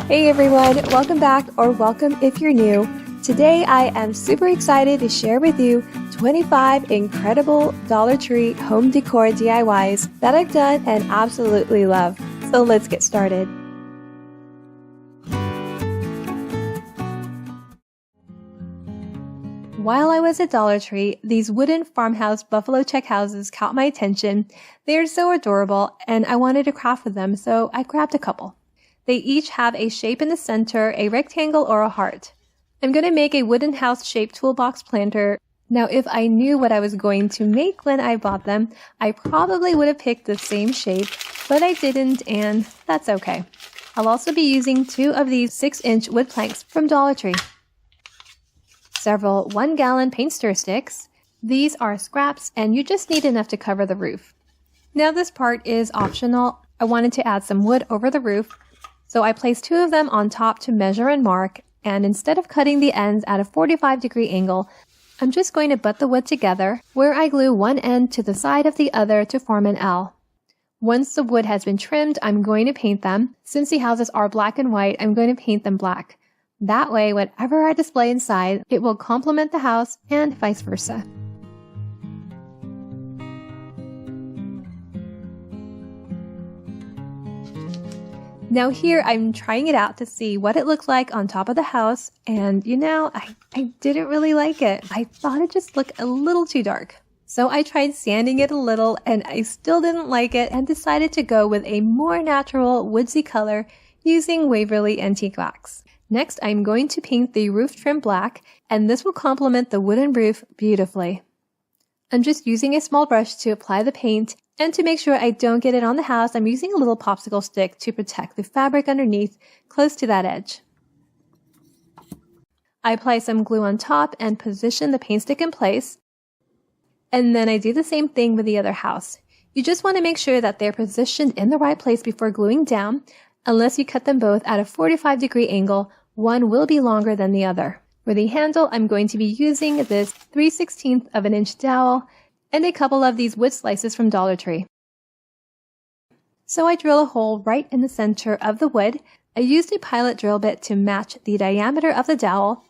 Hey everyone, welcome back or welcome if you're new. Today I am super excited to share with you 25 incredible Dollar Tree home decor DIYs that I've done and absolutely love. So let's get started. While I was at Dollar Tree, these wooden farmhouse buffalo check houses caught my attention. They are so adorable and I wanted to craft with them, so I grabbed a couple. They each have a shape in the center, a rectangle, or a heart. I'm going to make a wooden house-shaped toolbox planter. Now, if I knew what I was going to make when I bought them, I probably would have picked the same shape, but I didn't, and that's okay. I'll also be using 2 of these 6-inch wood planks from Dollar Tree. Several 1-gallon paint stir sticks. These are scraps, and you just need enough to cover the roof. Now, this part is optional. I wanted to add some wood over the roof, so I placed 2 of them on top to measure and mark, and instead of cutting the ends at a 45-degree angle, I'm just going to butt the wood together, where I glue one end to the side of the other to form an L. Once the wood has been trimmed, I'm going to paint them. Since the houses are black and white, I'm going to paint them black. That way, whatever I display inside, it will complement the house and vice versa. Now here I'm trying it out to see what it looked like on top of the house, and you know, I didn't really like it. I thought it just looked a little too dark. So I tried sanding it a little and I still didn't like it and decided to go with a more natural woodsy color using Waverly Antique Wax. Next I'm going to paint the roof trim black, and this will complement the wooden roof beautifully. I'm just using a small brush to apply the paint, and to make sure I don't get it on the house, I'm using a little popsicle stick to protect the fabric underneath, close to that edge. I apply some glue on top and position the paint stick in place. And then I do the same thing with the other house. You just want to make sure that they're positioned in the right place before gluing down. Unless you cut them both at a 45-degree angle, one will be longer than the other. For the handle, I'm going to be using this 3/16 of an inch dowel and a couple of these wood slices from Dollar Tree. So I drill a hole right in the center of the wood. I used a pilot drill bit to match the diameter of the dowel.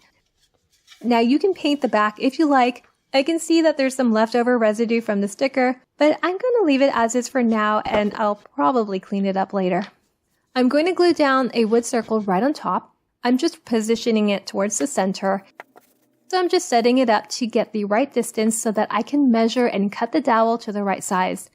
Now you can paint the back if you like. I can see that there's some leftover residue from the sticker, but I'm going to leave it as is for now, and I'll probably clean it up later. I'm going to glue down a wood circle right on top. I'm just positioning it towards the center. So I'm just setting it up to get the right distance so that I can measure and cut the dowel to the right size.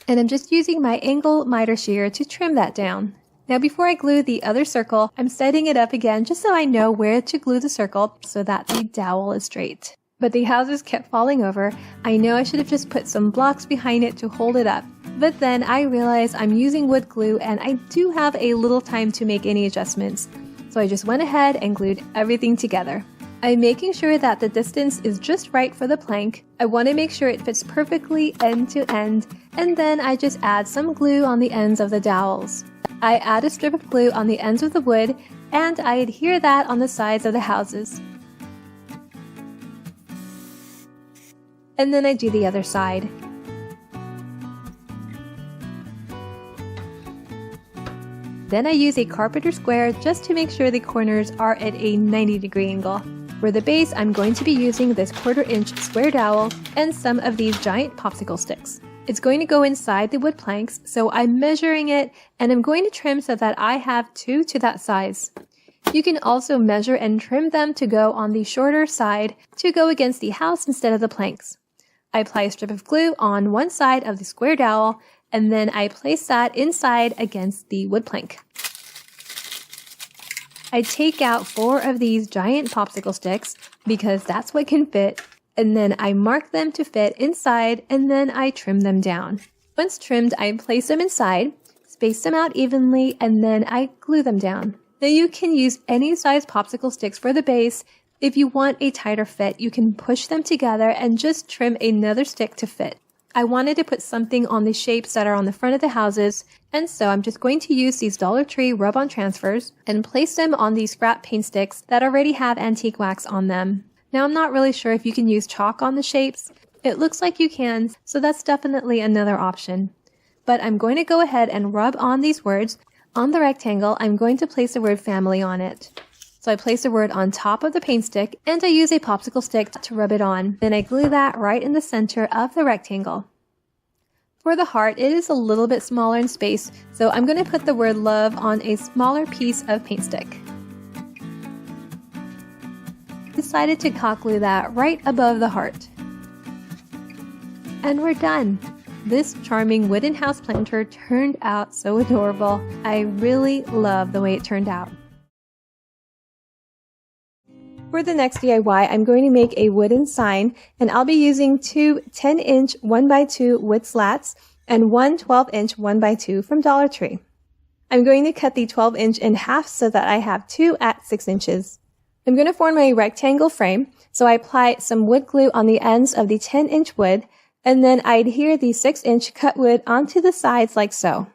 And I'm just using my angle miter shear to trim that down. Now before I glue the other circle, I'm setting it up again just so I know where to glue the circle so that the dowel is straight. But the houses kept falling over. I know I should have just put some blocks behind it to hold it up. But then I realized I'm using wood glue and I do have a little time to make any adjustments. So I just went ahead and glued everything together. I'm making sure that the distance is just right for the plank. I want to make sure it fits perfectly end to end, and then I just add some glue on the ends of the dowels. I add a strip of glue on the ends of the wood, and I adhere that on the sides of the houses. And then I do the other side. Then I use a carpenter square just to make sure the corners are at a 90-degree angle. For the base, I'm going to be using this 1/4-inch square dowel and some of these giant popsicle sticks. It's going to go inside the wood planks, so I'm measuring it and I'm going to trim so that I have 2 to that size. You can also measure and trim them to go on the shorter side to go against the house instead of the planks. I apply a strip of glue on one side of the square dowel, and then I place that inside against the wood plank. I take out 4 of these giant popsicle sticks because that's what can fit, and then I mark them to fit inside, and then I trim them down. Once trimmed, I place them inside, space them out evenly, and then I glue them down. Now you can use any size popsicle sticks for the base. If you want a tighter fit, you can push them together and just trim another stick to fit. I wanted to put something on the shapes that are on the front of the houses, and so I'm just going to use these Dollar Tree rub-on transfers and place them on these scrap paint sticks that already have antique wax on them. Now I'm not really sure if you can use chalk on the shapes. It looks like you can, so that's definitely another option. but I'm going to go ahead and rub on these words. On the rectangle, I'm going to place the word family on it. So I place the word on top of the paint stick, and I use a popsicle stick to rub it on. Then I glue that right in the center of the rectangle. For the heart, it is a little bit smaller in space, so I'm going to put the word love on a smaller piece of paint stick. Decided to hot glue that right above the heart. And we're done! This charming wooden house planter turned out so adorable. I really love the way it turned out. For the next DIY, I'm going to make a wooden sign, and I'll be using two 10-inch 1x2 wood slats and one 12-inch 1x2 from Dollar Tree. I'm going to cut the 12-inch in half so that I have two at 6 inches. I'm going to form a rectangle frame, so I apply some wood glue on the ends of the 10-inch wood, and then I adhere the 6-inch cut wood onto the sides like so.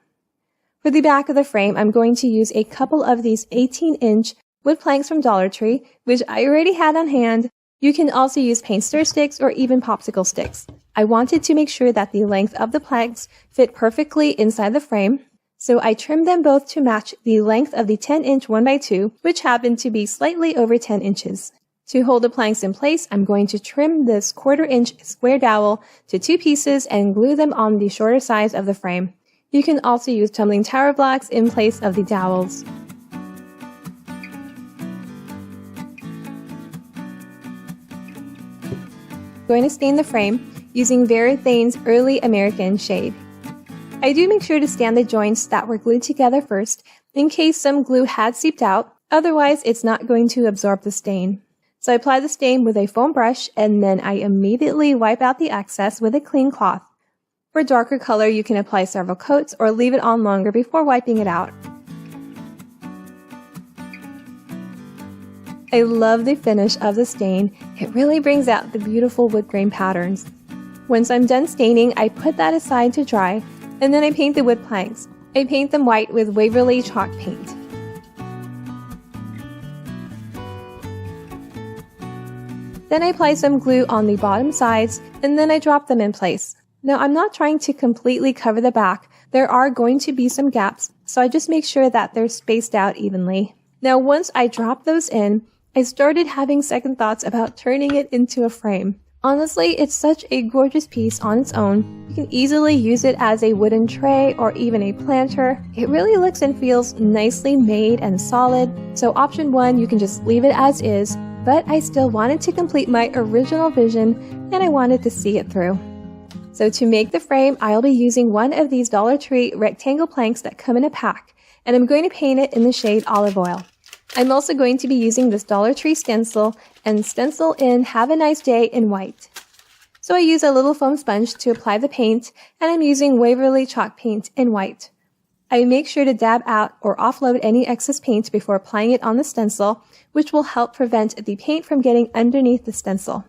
For the back of the frame, I'm going to use a couple of these 18-inch wood planks from Dollar Tree, which I already had on hand. You can also use paint stir sticks or even popsicle sticks. I wanted to make sure that the length of the planks fit perfectly inside the frame, so I trimmed them both to match the length of the 10-inch 1x2, which happened to be slightly over 10 inches. To hold the planks in place, I'm going to trim this 1/4-inch square dowel to 2 pieces and glue them on the shorter sides of the frame. You can also use tumbling tower blocks in place of the dowels. Going to stain the frame using Verithane's Early American shade. I do make sure to stain the joints that were glued together first in case some glue had seeped out, otherwise it's not going to absorb the stain. So I apply the stain with a foam brush and then I immediately wipe out the excess with a clean cloth. For darker color, you can apply several coats or leave it on longer before wiping it out. I love the finish of the stain. It really brings out the beautiful wood grain patterns. Once I'm done staining, I put that aside to dry, and then I paint the wood planks. I paint them white with Waverly chalk paint. Then I apply some glue on the bottom sides, and then I drop them in place. Now I'm not trying to completely cover the back. There are going to be some gaps, so I just make sure that they're spaced out evenly. Now once I drop those in, I started having second thoughts about turning it into a frame. Honestly, it's such a gorgeous piece on its own. You can easily use it as a wooden tray or even a planter. It really looks and feels nicely made and solid. So option 1, you can just leave it as is, but I still wanted to complete my original vision and I wanted to see it through. So to make the frame, I'll be using one of these Dollar Tree rectangle planks that come in a pack, and I'm going to paint it in the shade Olive Oil. I'm also going to be using this Dollar Tree stencil and stencil in Have a Nice Day in white. So I use a little foam sponge to apply the paint, and I'm using Waverly chalk paint in white. I make sure to dab out or offload any excess paint before applying it on the stencil, which will help prevent the paint from getting underneath the stencil.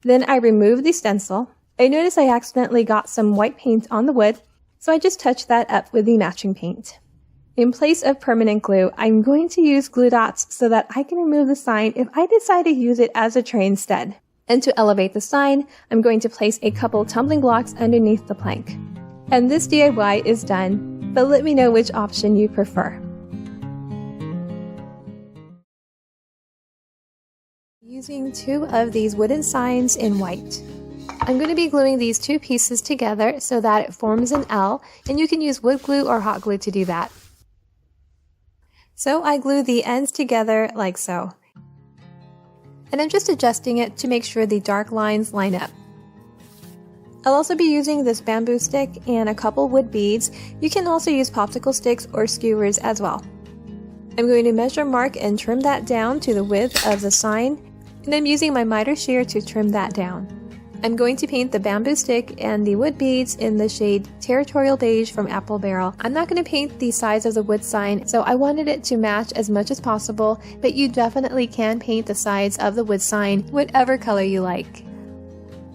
Then I remove the stencil. I notice I accidentally got some white paint on the wood, so I just touch that up with the matching paint. In place of permanent glue, I'm going to use glue dots so that I can remove the sign if I decide to use it as a tray instead. And to elevate the sign, I'm going to place a couple tumbling blocks underneath the plank. And this DIY is done, but let me know which option you prefer. Using 2 of these wooden signs in white. I'm going to be gluing these 2 pieces together so that it forms an L, and you can use wood glue or hot glue to do that. So I glue the ends together like so. And I'm just adjusting it to make sure the dark lines line up. I'll also be using this bamboo stick and a couple wood beads. You can also use popsicle sticks or skewers as well. I'm going to measure mark and trim that down to the width of the sign, and I'm using my miter shear to trim that down. I'm going to paint the bamboo stick and the wood beads in the shade Territorial Beige from Apple Barrel. I'm not going to paint the sides of the wood sign, so I wanted it to match as much as possible, but you definitely can paint the sides of the wood sign whatever color you like.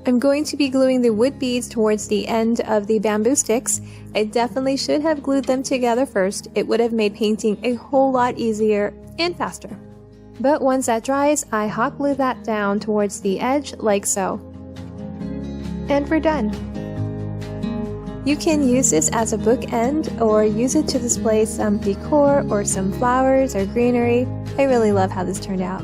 I'm going to be gluing the wood beads towards the end of the bamboo sticks. I definitely should have glued them together first. It would have made painting a whole lot easier and faster. But once that dries, I hot glue that down towards the edge like so. And we're done. You can use this as a bookend or use it to display some decor or some flowers or greenery. I really love how this turned out.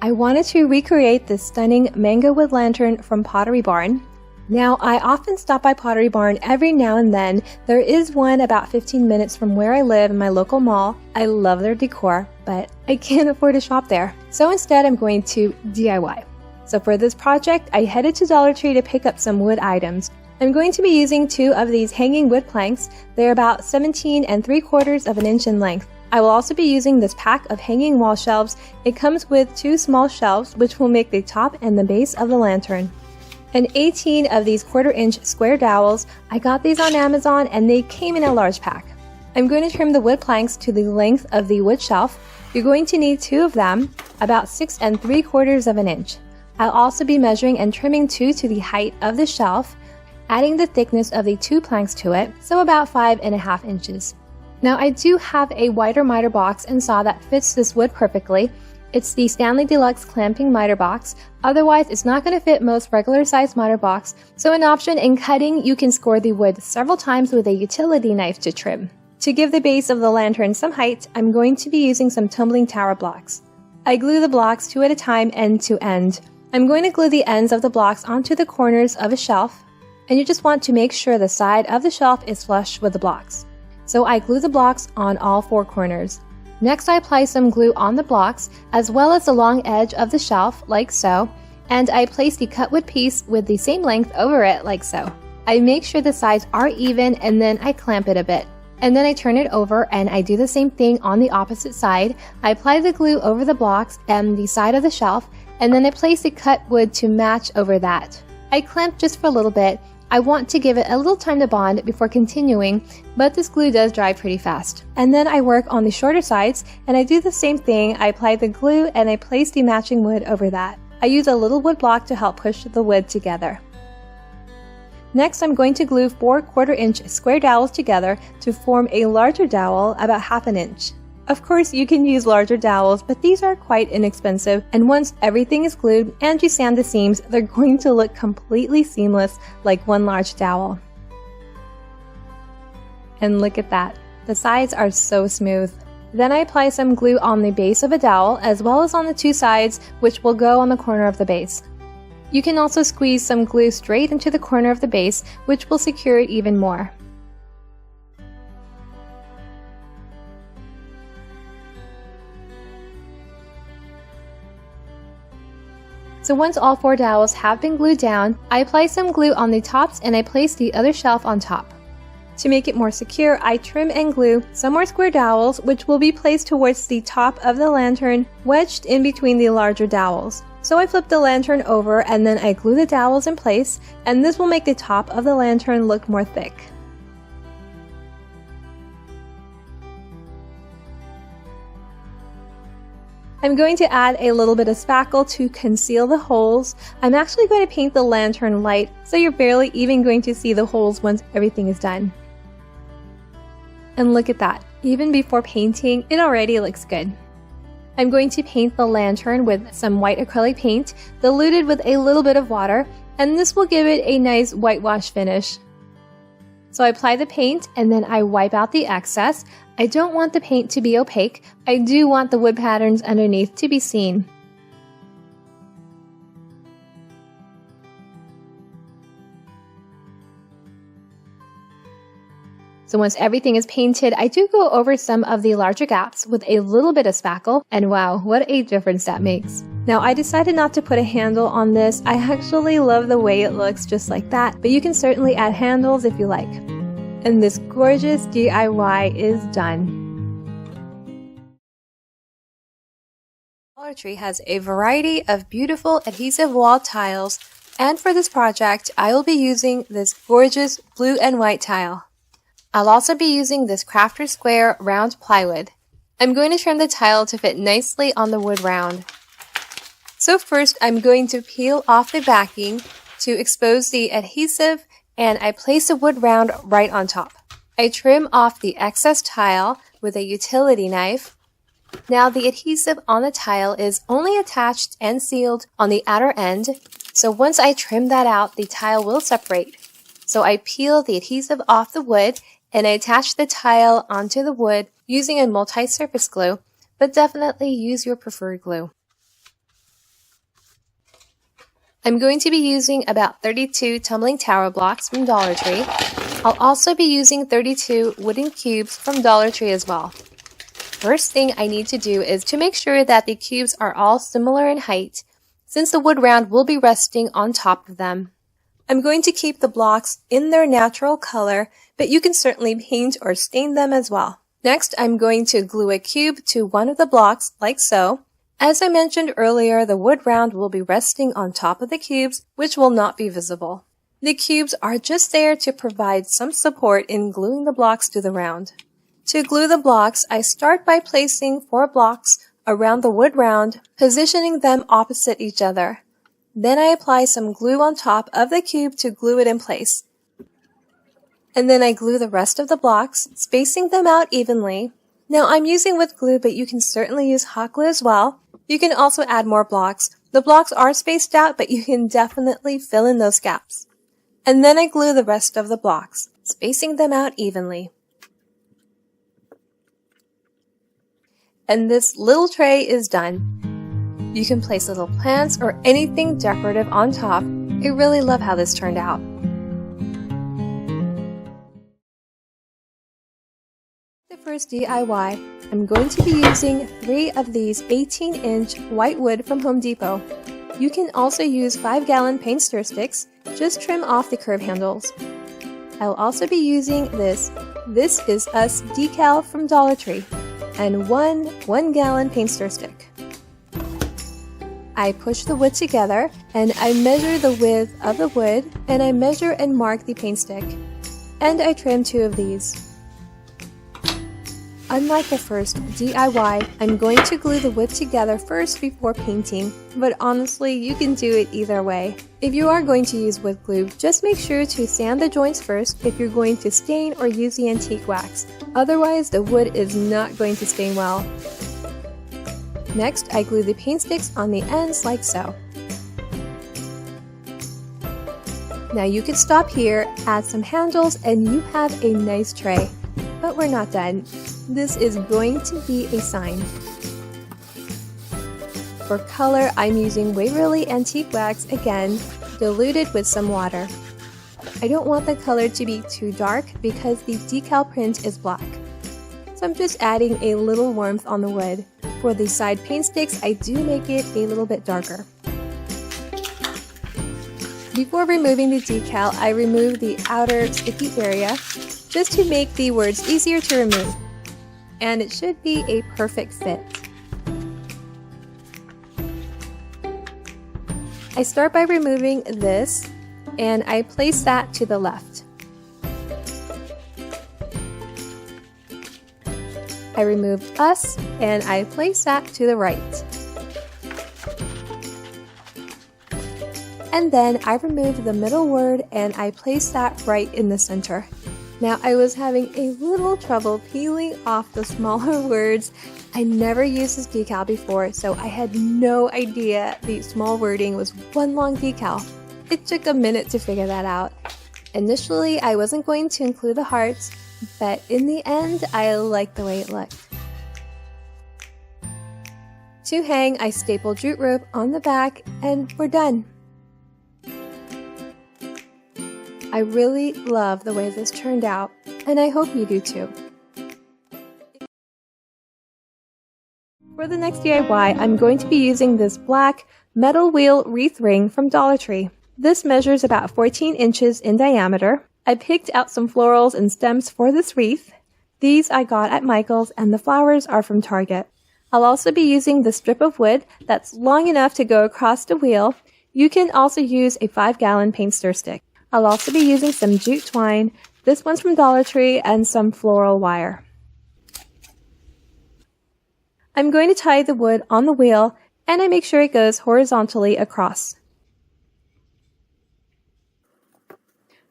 I wanted to recreate this stunning mango wood lantern from Pottery Barn. Now, I often stop by Pottery Barn every now and then. There is one about 15 minutes from where I live in my local mall. I love their decor, but I can't afford to shop there. So instead, I'm going to DIY. So for this project, I headed to Dollar Tree to pick up some wood items. I'm going to be using 2 of these hanging wood planks. They're about 17 3/4 of an inch in length. I will also be using this pack of hanging wall shelves. It comes with 2 small shelves, which will make the top and the base of the lantern. And 18 of these 1/4 inch square dowels. I got these on Amazon and they came in a large pack. I'm going to trim the wood planks to the length of the wood shelf. You're going to need 2 of them, about 6 3/4 of an inch. I'll also be measuring and trimming 2 to the height of the shelf, adding the thickness of the 2 planks to it, so about 5.5 inches. Now I do have a wider miter box and saw that fits this wood perfectly. It's the Stanley Deluxe clamping miter box. Otherwise, it's not going to fit most regular size miter box, so an option in cutting, you can score the wood several times with a utility knife to trim. To give the base of the lantern some height, I'm going to be using some tumbling tower blocks. I glue the blocks 2 at a time, end to end. I'm going to glue the ends of the blocks onto the corners of a shelf, and you just want to make sure the side of the shelf is flush with the blocks. So I glue the blocks on all 4 corners. Next, I apply some glue on the blocks, as well as the long edge of the shelf, like so, and I place the cut wood piece with the same length over it, like so. I make sure the sides are even, and then I clamp it a bit. And then I turn it over, and I do the same thing on the opposite side. I apply the glue over the blocks and the side of the shelf, and then I place the cut wood to match over that. I clamp just for a little bit. I want to give it a little time to bond before continuing, but this glue does dry pretty fast. And then I work on the shorter sides, and I do the same thing. I apply the glue and I place the matching wood over that. I use a little wood block to help push the wood together. Next, I'm going to glue 4 1/4 inch square dowels together to form a larger dowel about 1/2 inch. Of course, you can use larger dowels, but these are quite inexpensive, and once everything is glued and you sand the seams, they're going to look completely seamless like one large dowel. And look at that. The sides are so smooth. Then I apply some glue on the base of a dowel as well as on the 2 sides, which will go on the corner of the base. You can also squeeze some glue straight into the corner of the base, which will secure it even more. So once all 4 dowels have been glued down, I apply some glue on the tops and I place the other shelf on top. To make it more secure, I trim and glue some more square dowels, which will be placed towards the top of the lantern, wedged in between the larger dowels. So I flip the lantern over and then I glue the dowels in place, and this will make the top of the lantern look more thick. I'm going to add a little bit of spackle to conceal the holes. I'm actually going to paint the lantern light, so you're barely even going to see the holes once everything is done. And look at that. Even before painting, it already looks good. I'm going to paint the lantern with some white acrylic paint, diluted with a little bit of water, and this will give it a nice whitewash finish. So I apply the paint and then I wipe out the excess. I don't want the paint to be opaque. I do want the wood patterns underneath to be seen. So once everything is painted, I do go over some of the larger gaps with a little bit of spackle, and wow, what a difference that makes. Now I decided not to put a handle on this. I actually love the way it looks just like that, but you can certainly add handles if you like. And this gorgeous DIY is done. Dollar Tree has a variety of beautiful adhesive wall tiles, and for this project, I will be using this gorgeous blue and white tile. I'll also be using this Crafter Square round plywood. I'm going to trim the tile to fit nicely on the wood round. So first, I'm going to peel off the backing to expose the adhesive, and I place the wood round right on top. I trim off the excess tile with a utility knife. Now the adhesive on the tile is only attached and sealed on the outer end, So once I trim that out, the tile will separate. So I peel the adhesive off the wood and I attach the tile onto the wood using a multi-surface glue, but definitely use your preferred glue. I'm going to be using about 32 tumbling tower blocks from Dollar Tree. I'll also be using 32 wooden cubes from Dollar Tree as well. First thing I need to do is to make sure that the cubes are all similar in height, since the wood round will be resting on top of them. I'm going to keep the blocks in their natural color, but you can certainly paint or stain them as well. Next, I'm going to glue a cube to one of the blocks, like so. As I mentioned earlier, the wood round will be resting on top of the cubes, which will not be visible. The cubes are just there to provide some support in gluing the blocks to the round. To glue the blocks, I start by placing 4 blocks around the wood round, positioning them opposite each other. Then I apply some glue on top of the cube to glue it in place. And then I glue the rest of the blocks, spacing them out evenly. Now I'm using wood glue, but you can certainly use hot glue as well. You can also add more blocks. The blocks are spaced out, but you can definitely fill in those gaps. And then I glue the rest of the blocks, spacing them out evenly. And this little tray is done. You can place little plants or anything decorative on top. I really love how this turned out. The first DIY, I'm going to be using 3 of these 18-inch white wood from Home Depot. You can also use 5-gallon paint stir sticks. Just trim off the curve handles. I'll also be using this This Is Us decal from Dollar Tree and one 1-gallon paint stir stick. I push the wood together and I measure the width of the wood and I measure and mark the paint stick. And I trim 2 of these. Unlike the first DIY, I'm going to glue the wood together first before painting, but honestly, you can do it either way. If you are going to use wood glue, just make sure to sand the joints first if you're going to stain or use the antique wax. Otherwise, the wood is not going to stain well. Next, I glue the paint sticks on the ends like so. Now you can stop here, add some handles, and you have a nice tray. But we're not done. This is going to be a sign. For color, I'm using Waverly Antique Wax again, diluted with some water. I don't want the color to be too dark because the decal print is black. So I'm just adding a little warmth on the wood. For the side paint sticks, I do make it a little bit darker. Before removing the decal, I remove the outer sticky area just to make the words easier to remove. And it should be a perfect fit. I start by removing this and I place that to the left. I removed us and I place that to the right. And then I remove the middle word and I place that right in the center. Now I was having a little trouble peeling off the smaller words. I never used this decal before, so I had no idea the small wording was one long decal. It took a minute to figure that out. Initially, I wasn't going to include the hearts, but in the end, I liked the way it looked. To hang, I stapled jute rope on the back and we're done. I really love the way this turned out, and I hope you do too. For the next DIY, I'm going to be using this black metal wheel wreath ring from Dollar Tree. This measures about 14 inches in diameter. I picked out some florals and stems for this wreath. These I got at Michael's and the flowers are from Target. I'll also be using the strip of wood that's long enough to go across the wheel. You can also use a 5-gallon paint stir stick. I'll also be using some jute twine. This one's from Dollar Tree and some floral wire. I'm going to tie the wood on the wheel and I make sure it goes horizontally across.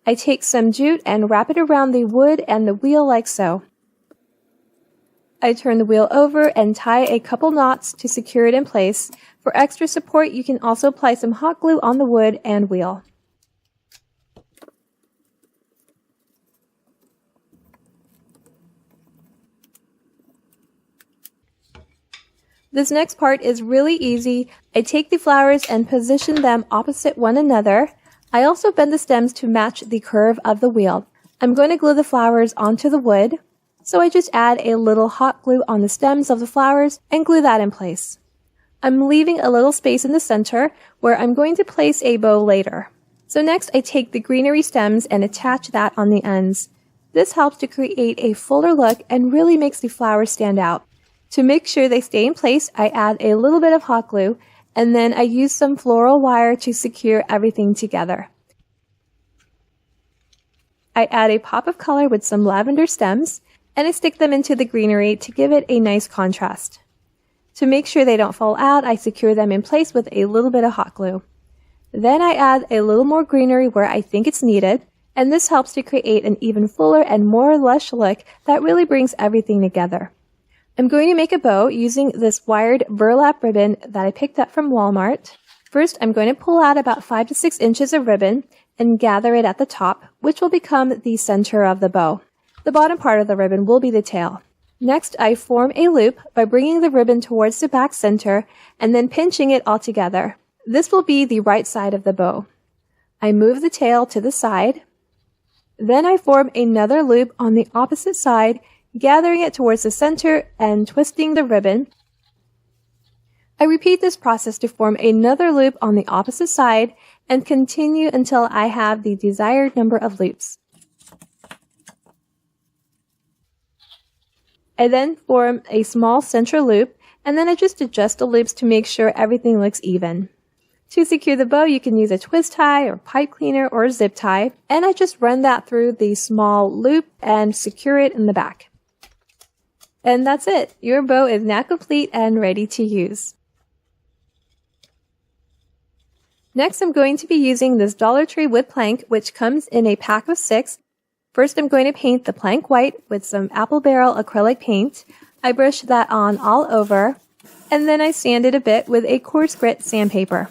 I take some jute and wrap it around the wood and the wheel like so. I turn the wheel over and tie a couple knots to secure it in place. For extra support, you can also apply some hot glue on the wood and wheel. This next part is really easy. I take the flowers and position them opposite one another. I also bend the stems to match the curve of the wheel. I'm going to glue the flowers onto the wood, so I just add a little hot glue on the stems of the flowers and glue that in place. I'm leaving a little space in the center where I'm going to place a bow later. So next I take the greenery stems and attach that on the ends. This helps to create a fuller look and really makes the flowers stand out. To make sure they stay in place, I add a little bit of hot glue, and then I use some floral wire to secure everything together. I add a pop of color with some lavender stems, and I stick them into the greenery to give it a nice contrast. To make sure they don't fall out, I secure them in place with a little bit of hot glue. Then I add a little more greenery where I think it's needed, and this helps to create an even fuller and more lush look that really brings everything together. I'm going to make a bow using this wired burlap ribbon that I picked up from Walmart. First, I'm going to pull out about 5 to 6 inches of ribbon and gather it at the top, which will become the center of the bow. The bottom part of the ribbon will be the tail. Next, I form a loop by bringing the ribbon towards the back center and then pinching it all together. This will be the right side of the bow. I move the tail to the side. Then I form another loop on the opposite side, gathering it towards the center and twisting the ribbon. I repeat this process to form another loop on the opposite side and continue until I have the desired number of loops. I then form a small central loop, and then I just adjust the loops to make sure everything looks even. To secure the bow, you can use a twist tie or pipe cleaner or a zip tie, and I just run that through the small loop and secure it in the back. And that's it. Your bow is now complete and ready to use. Next, I'm going to be using this Dollar Tree wood plank, which comes in a pack of 6. First, I'm going to paint the plank white with some apple barrel acrylic paint. I brush that on all over, and then I sand it a bit with a coarse grit sandpaper.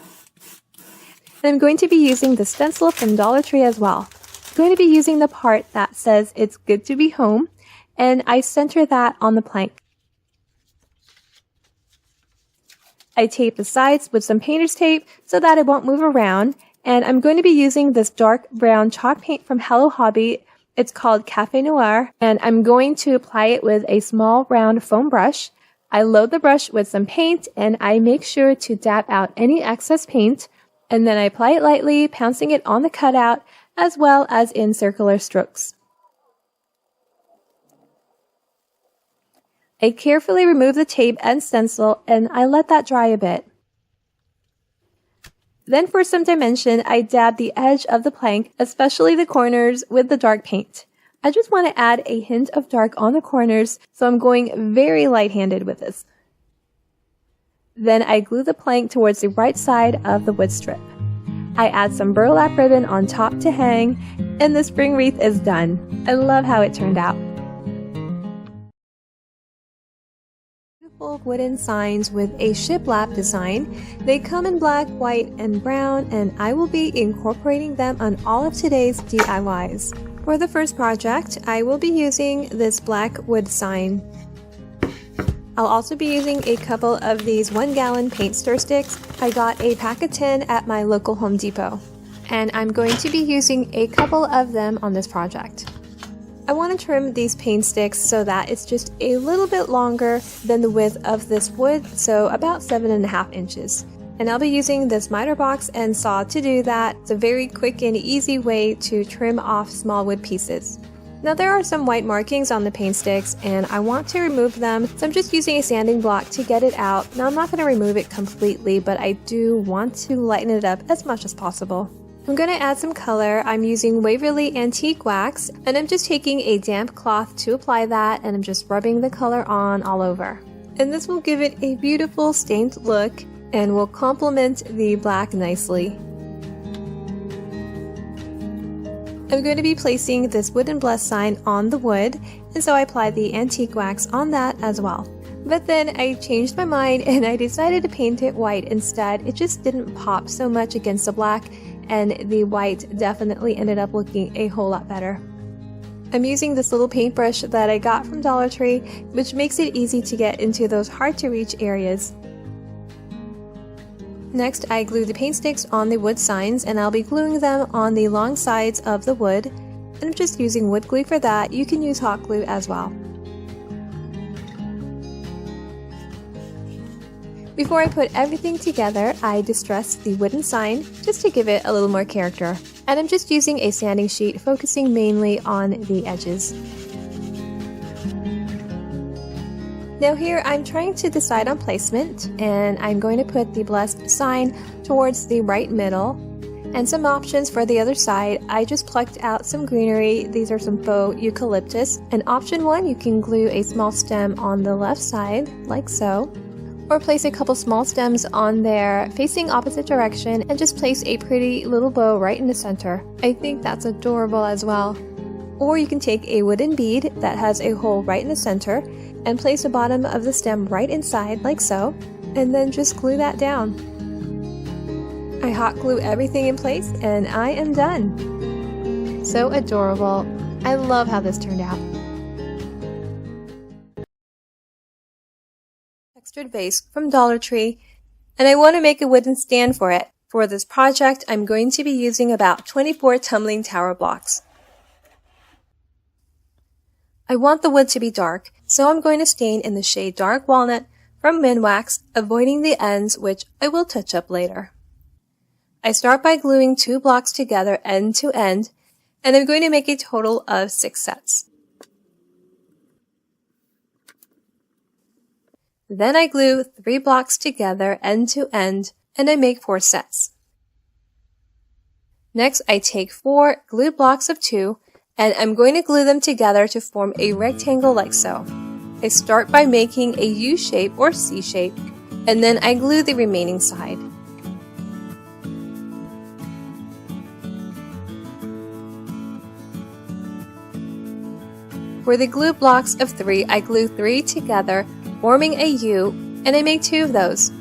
And I'm going to be using the stencil from Dollar Tree as well. I'm going to be using the part that says "It's good to be home," and I center that on the plank. I tape the sides with some painter's tape so that it won't move around, and I'm going to be using this dark brown chalk paint from Hello Hobby. It's called Cafe Noir, and I'm going to apply it with a small round foam brush. I load the brush with some paint, and I make sure to dab out any excess paint, and then I apply it lightly, pouncing it on the cutout as well as in circular strokes. I carefully remove the tape and stencil, and I let that dry a bit. Then for some dimension, I dab the edge of the plank, especially the corners, with the dark paint. I just want to add a hint of dark on the corners, so I'm going very light-handed with this. Then I glue the plank towards the right side of the wood strip. I add some burlap ribbon on top to hang, and the spring wreath is done. I love how it turned out. Wooden signs with a shiplap design. They come in black, white, and brown, and I will be incorporating them on all of today's DIYs. For the first project, I will be using this black wood sign. I'll also be using a couple of these 1-gallon paint stir sticks. I got a pack of 10 at my local Home Depot, and I'm going to be using a couple of them on this project. I want to trim these paint sticks so that it's just a little bit longer than the width of this wood, so about 7.5 inches. And I'll be using this miter box and saw to do that. It's a very quick and easy way to trim off small wood pieces. Now there are some white markings on the paint sticks and I want to remove them, so I'm just using a sanding block to get it out. Now I'm not going to remove it completely, but I do want to lighten it up as much as possible. I'm going to add some color. I'm using Waverly Antique Wax, and I'm just taking a damp cloth to apply that, and I'm just rubbing the color on all over. And this will give it a beautiful stained look and will complement the black nicely. I'm going to be placing this wooden bless sign on the wood, and so I applied the antique wax on that as well. But then I changed my mind and I decided to paint it white instead. It just didn't pop so much against the black, and the white definitely ended up looking a whole lot better. I'm using this little paintbrush that I got from Dollar Tree, which makes it easy to get into those hard to reach areas. Next, I glue the paint sticks on the wood signs, and I'll be gluing them on the long sides of the wood. And I'm just using wood glue for that. You can use hot glue as well. Before I put everything together, I distressed the wooden sign just to give it a little more character. And I'm just using a sanding sheet, focusing mainly on the edges. Now here I'm trying to decide on placement, and I'm going to put the blessed sign towards the right middle. And some options for the other side, I just plucked out some greenery. These are some faux eucalyptus. And option 1, you can glue a small stem on the left side, like so. Or place a couple small stems on there facing opposite direction and just place a pretty little bow right in the center. I think that's adorable as well. Or you can take a wooden bead that has a hole right in the center and place the bottom of the stem right inside like so, and then just glue that down. I hot glue everything in place and I am done. So adorable. I love how this turned out. Textured vase from Dollar Tree, and I want to make a wooden stand for it. For this project, I'm going to be using about 24 tumbling tower blocks. I want the wood to be dark, so I'm going to stain in the shade Dark Walnut from Minwax, avoiding the ends, which I will touch up later. I start by gluing 2 blocks together end to end, and I'm going to make a total of 6 sets. Then I glue 3 blocks together end to end, and I make 4 sets. Next, I take 4 glued blocks of 2, and I'm going to glue them together to form a rectangle like so. I start by making a U shape or C shape, and then I glue the remaining side. For the glue blocks of 3, I glue 3 together, forming a U, and I make 2 of those.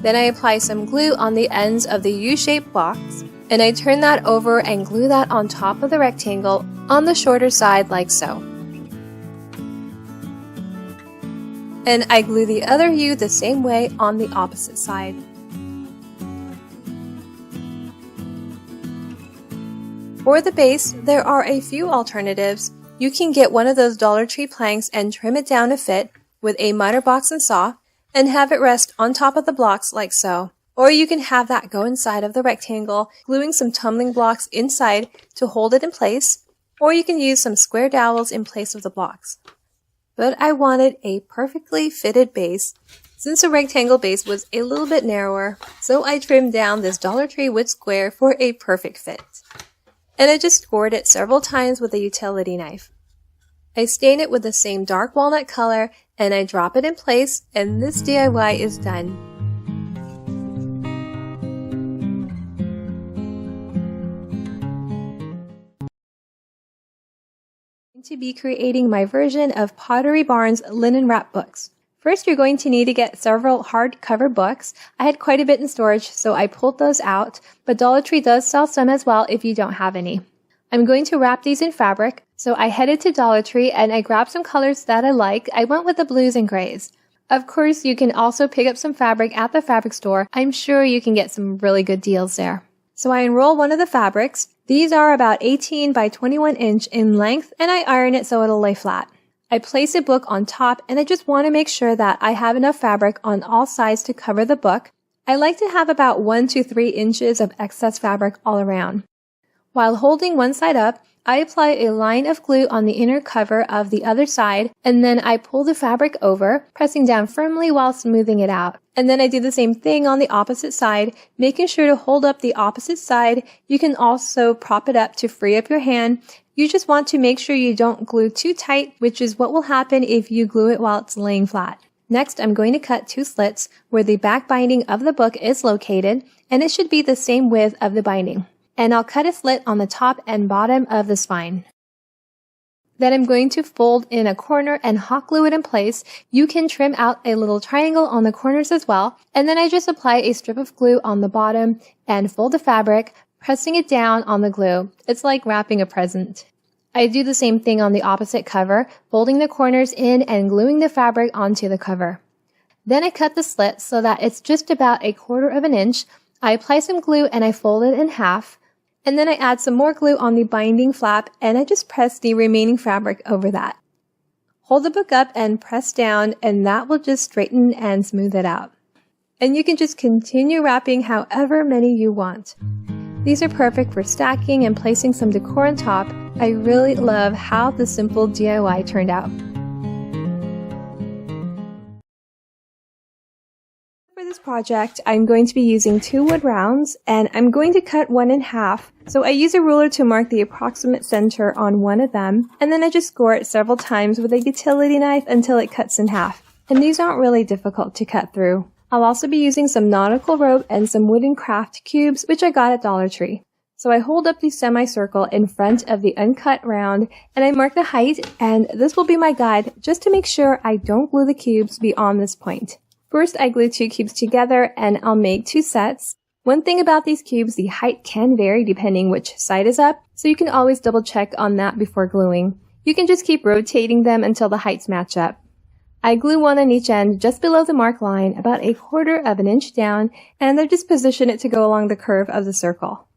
Then I apply some glue on the ends of the U-shaped blocks, and I turn that over and glue that on top of the rectangle on the shorter side like so. And I glue the other U the same way on the opposite side. For the base, there are a few alternatives. You can get one of those Dollar Tree planks and trim it down to fit with a miter box and saw, and have it rest on top of the blocks like so. Or you can have that go inside of the rectangle, gluing some tumbling blocks inside to hold it in place, or you can use some square dowels in place of the blocks. But I wanted a perfectly fitted base, since the rectangle base was a little bit narrower, so I trimmed down this Dollar Tree wood square for a perfect fit. And I just scored it several times with a utility knife. I stain it with the same dark walnut color, and I drop it in place, and this DIY is done. I'm going to be creating my version of Pottery Barn's linen wrap books. First, you're going to need to get several hardcover books. I had quite a bit in storage, so I pulled those out, but Dollar Tree does sell some as well if you don't have any. I'm going to wrap these in fabric, so I headed to Dollar Tree and I grabbed some colors that I like. I went with the blues and grays. Of course, you can also pick up some fabric at the fabric store. I'm sure you can get some really good deals there. So I unroll one of the fabrics. These are about 18 by 21 inch in length, and I iron it so it'll lay flat. I place a book on top, and I just want to make sure that I have enough fabric on all sides to cover the book. I like to have about 1 to 3 inches of excess fabric all around. While holding one side up, I apply a line of glue on the inner cover of the other side, and then I pull the fabric over, pressing down firmly while smoothing it out. And then I do the same thing on the opposite side, making sure to hold up the opposite side. You can also prop it up to free up your hand. You just want to make sure you don't glue too tight, which is what will happen if you glue it while it's laying flat. Next, I'm going to cut 2 slits where the back binding of the book is located, and it should be the same width of the binding. And I'll cut a slit on the top and bottom of the spine. Then I'm going to fold in a corner and hot glue it in place. You can trim out a little triangle on the corners as well. And then I just apply a strip of glue on the bottom and fold the fabric, pressing it down on the glue. It's like wrapping a present. I do the same thing on the opposite cover, folding the corners in and gluing the fabric onto the cover. Then I cut the slit so that it's just about 1/4 inch. I apply some glue and I fold it in half. And then I add some more glue on the binding flap and I just press the remaining fabric over that. Hold the book up and press down, and that will just straighten and smooth it out. And you can just continue wrapping however many you want. These are perfect for stacking and placing some decor on top. I really love how the simple DIY turned out. For this project, I'm going to be using 2 wood rounds, and I'm going to cut one in half. So I use a ruler to mark the approximate center on one of them, and then I just score it several times with a utility knife until it cuts in half. And these aren't really difficult to cut through. I'll also be using some nautical rope and some wooden craft cubes, which I got at Dollar Tree. So I hold up the semicircle in front of the uncut round, and I mark the height, and this will be my guide just to make sure I don't glue the cubes beyond this point. First, I glue 2 cubes together, and I'll make 2 sets. One thing about these cubes, the height can vary depending which side is up, so you can always double check on that before gluing. You can just keep rotating them until the heights match up. I glue one on each end just below the mark line, about 1/4 inch down, and I just position it to go along the curve of the circle.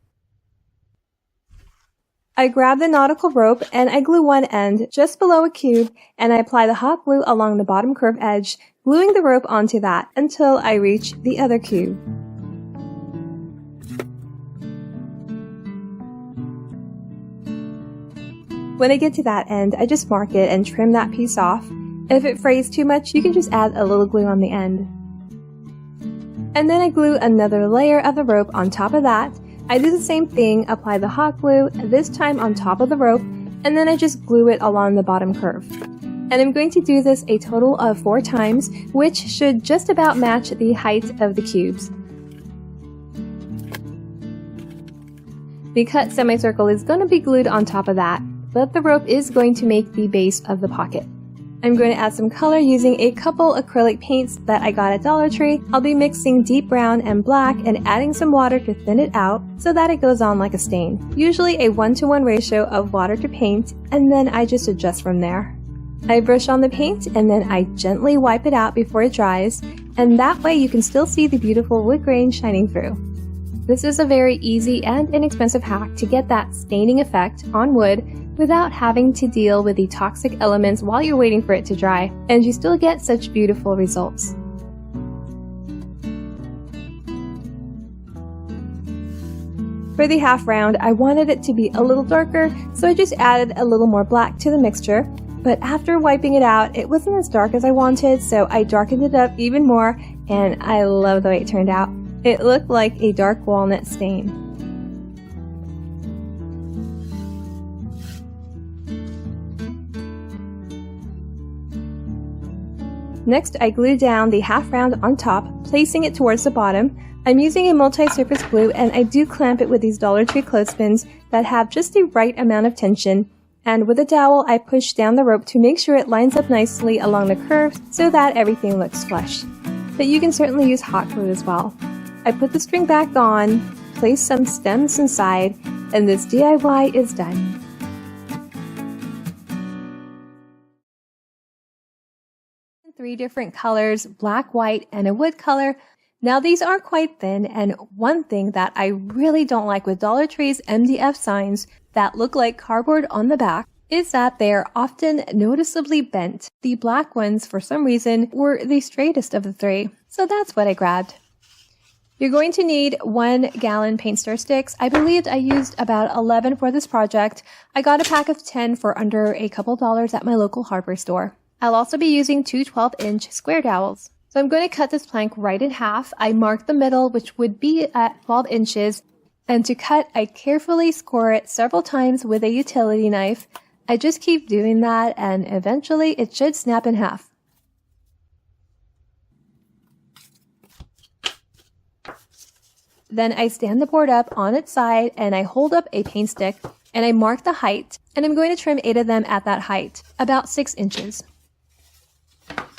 I grab the nautical rope and I glue one end just below a cube, and I apply the hot glue along the bottom curve edge, gluing the rope onto that until I reach the other cube. When I get to that end, I just mark it and trim that piece off. If it frays too much, you can just add a little glue on the end. And then I glue another layer of the rope on top of that. I do the same thing, apply the hot glue, this time on top of the rope, and then I just glue it along the bottom curve. And I'm going to do this a total of 4 times, which should just about match the height of the cubes. The cut semicircle is going to be glued on top of that, but the rope is going to make the base of the pocket. I'm going to add some color using a couple acrylic paints that I got at Dollar Tree. I'll be mixing deep brown and black and adding some water to thin it out so that it goes on like a stain. Usually a 1-to-1 ratio of water to paint, and then I just adjust from there. I brush on the paint and then I gently wipe it out before it dries, and that way you can still see the beautiful wood grain shining through. This is a very easy and inexpensive hack to get that staining effect on wood without having to deal with the toxic elements while you're waiting for it to dry, and you still get such beautiful results. For the half round, I wanted it to be a little darker, so I just added a little more black to the mixture, but after wiping it out, it wasn't as dark as I wanted, so I darkened it up even more, and I love the way it turned out. It looked like a dark walnut stain. Next, I glue down the half round on top, placing it towards the bottom. I'm using a multi-surface glue, and I do clamp it with these Dollar Tree clothespins that have just the right amount of tension. And with a dowel, I push down the rope to make sure it lines up nicely along the curves so that everything looks flush. But you can certainly use hot glue as well. I put the string back on, place some stems inside, and this DIY is done. Three different colors, black, white, and a wood color. Now these are quite thin, and one thing that I really don't like with Dollar Tree's MDF signs that look like cardboard on the back is that they are often noticeably bent. The black ones, for some reason, were the straightest of the 3, so that's what I grabbed. You're going to need 1 gallon paint stir sticks. I believed I used about 11 for this project. I got a pack of 10 for under a couple dollars at my local hardware store. I'll also be using 2 12-inch square dowels. So I'm going to cut this plank right in half. I marked the middle, which would be at 12 inches. And to cut, I carefully score it several times with a utility knife. I just keep doing that, and eventually it should snap in half. Then I stand the board up on its side and I hold up a paint stick and I mark the height, and I'm going to trim 8 of them at that height, about 6 inches.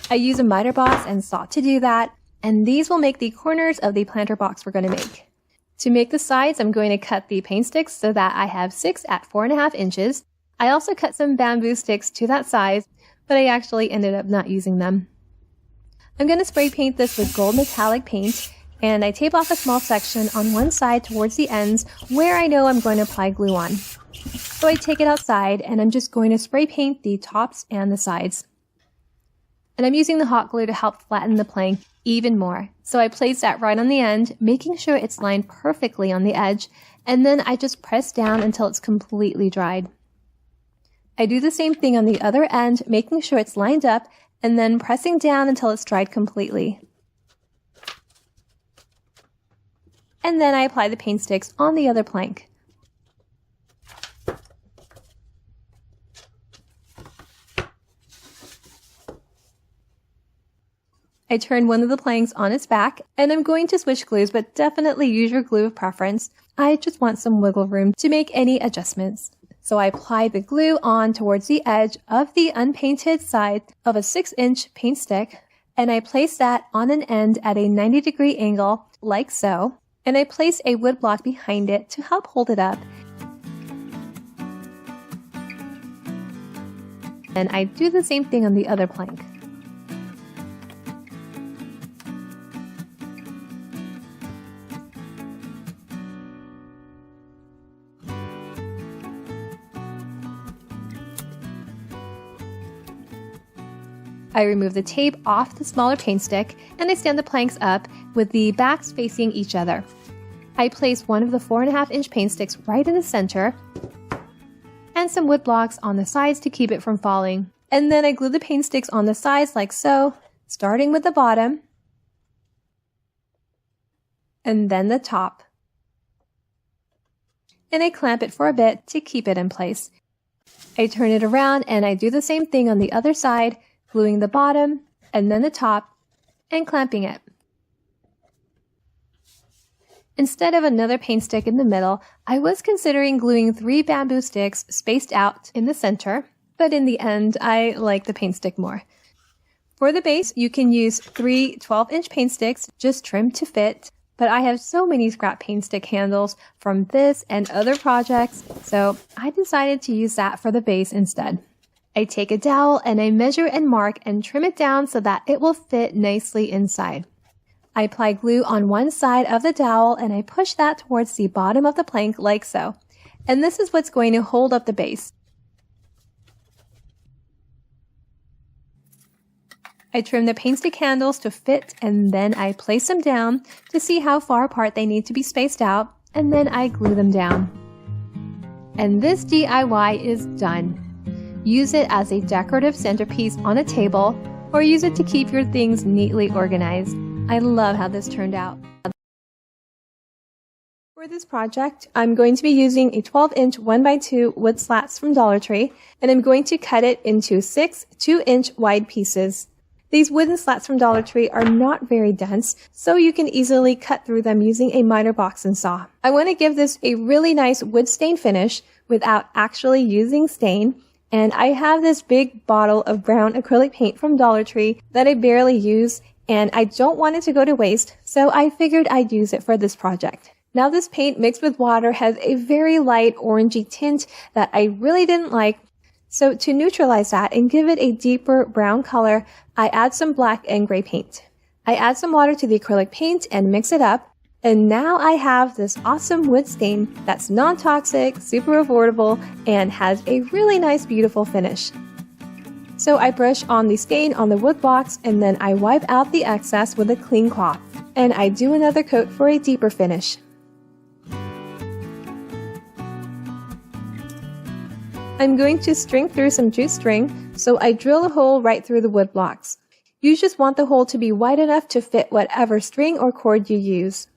I use a miter box and saw to do that, and these will make the corners of the planter box we're going to make. To make the sides, I'm going to cut the paint sticks so that I have 6 at 4.5 inches. I also cut some bamboo sticks to that size, but I actually ended up not using them. I'm going to spray paint this with gold metallic paint, and I tape off a small section on one side towards the ends where I know I'm going to apply glue on. So I take it outside and I'm just going to spray paint the tops and the sides. And I'm using the hot glue to help flatten the plank even more. So I place that right on the end, making sure it's lined perfectly on the edge, and then I just press down until it's completely dried. I do the same thing on the other end, making sure it's lined up, and then pressing down until it's dried completely. And then I apply the paint sticks on the other plank. I turn one of the planks on its back, and I'm going to switch glues, but definitely use your glue of preference. I just want some wiggle room to make any adjustments. So I apply the glue on towards the edge of the unpainted side of a 6-inch paint stick, and I place that on an end at a 90-degree angle, like so, and I place a wood block behind it to help hold it up. And I do the same thing on the other plank. I remove the tape off the smaller paint stick and I stand the planks up with the backs facing each other. I place one of the 4.5-inch paint sticks right in the center and some wood blocks on the sides to keep it from falling. And then I glue the paint sticks on the sides like so, starting with the bottom and then the top. And I clamp it for a bit to keep it in place. I turn it around and I do the same thing on the other side, gluing the bottom and then the top and clamping it. Instead of another paint stick in the middle, I was considering gluing 3 bamboo sticks spaced out in the center, but in the end, I like the paint stick more. For the base, you can use 3 12-inch paint sticks, just trimmed to fit, but I have so many scrap paint stick handles from this and other projects, so I decided to use that for the base instead. I take a dowel and I measure and mark and trim it down so that it will fit nicely inside. I apply glue on one side of the dowel and I push that towards the bottom of the plank like so. And this is what's going to hold up the base. I trim the paint stick handles to fit and then I place them down to see how far apart they need to be spaced out, and then I glue them down. And this DIY is done. Use it as a decorative centerpiece on a table, or use it to keep your things neatly organized. I love how this turned out. For this project, I'm going to be using a 12-inch 1x2 wood slats from Dollar Tree, and I'm going to cut it into 6 2-inch wide pieces. These wooden slats from Dollar Tree are not very dense, so you can easily cut through them using a miter box and saw. I want to give this a really nice wood stain finish without actually using stain. And I have this big bottle of brown acrylic paint from Dollar Tree that I barely use, and I don't want it to go to waste, so I figured I'd use it for this project. Now this paint mixed with water has a very light orangey tint that I really didn't like, so to neutralize that and give it a deeper brown color, I add some black and gray paint. I add some water to the acrylic paint and mix it up. And now I have this awesome wood stain that's non-toxic, super affordable, and has a really nice, beautiful finish. So I brush on the stain on the wood blocks and then I wipe out the excess with a clean cloth. And I do another coat for a deeper finish. I'm going to string through some jute string, so I drill a hole right through the wood blocks. You just want the hole to be wide enough to fit whatever string or cord you use.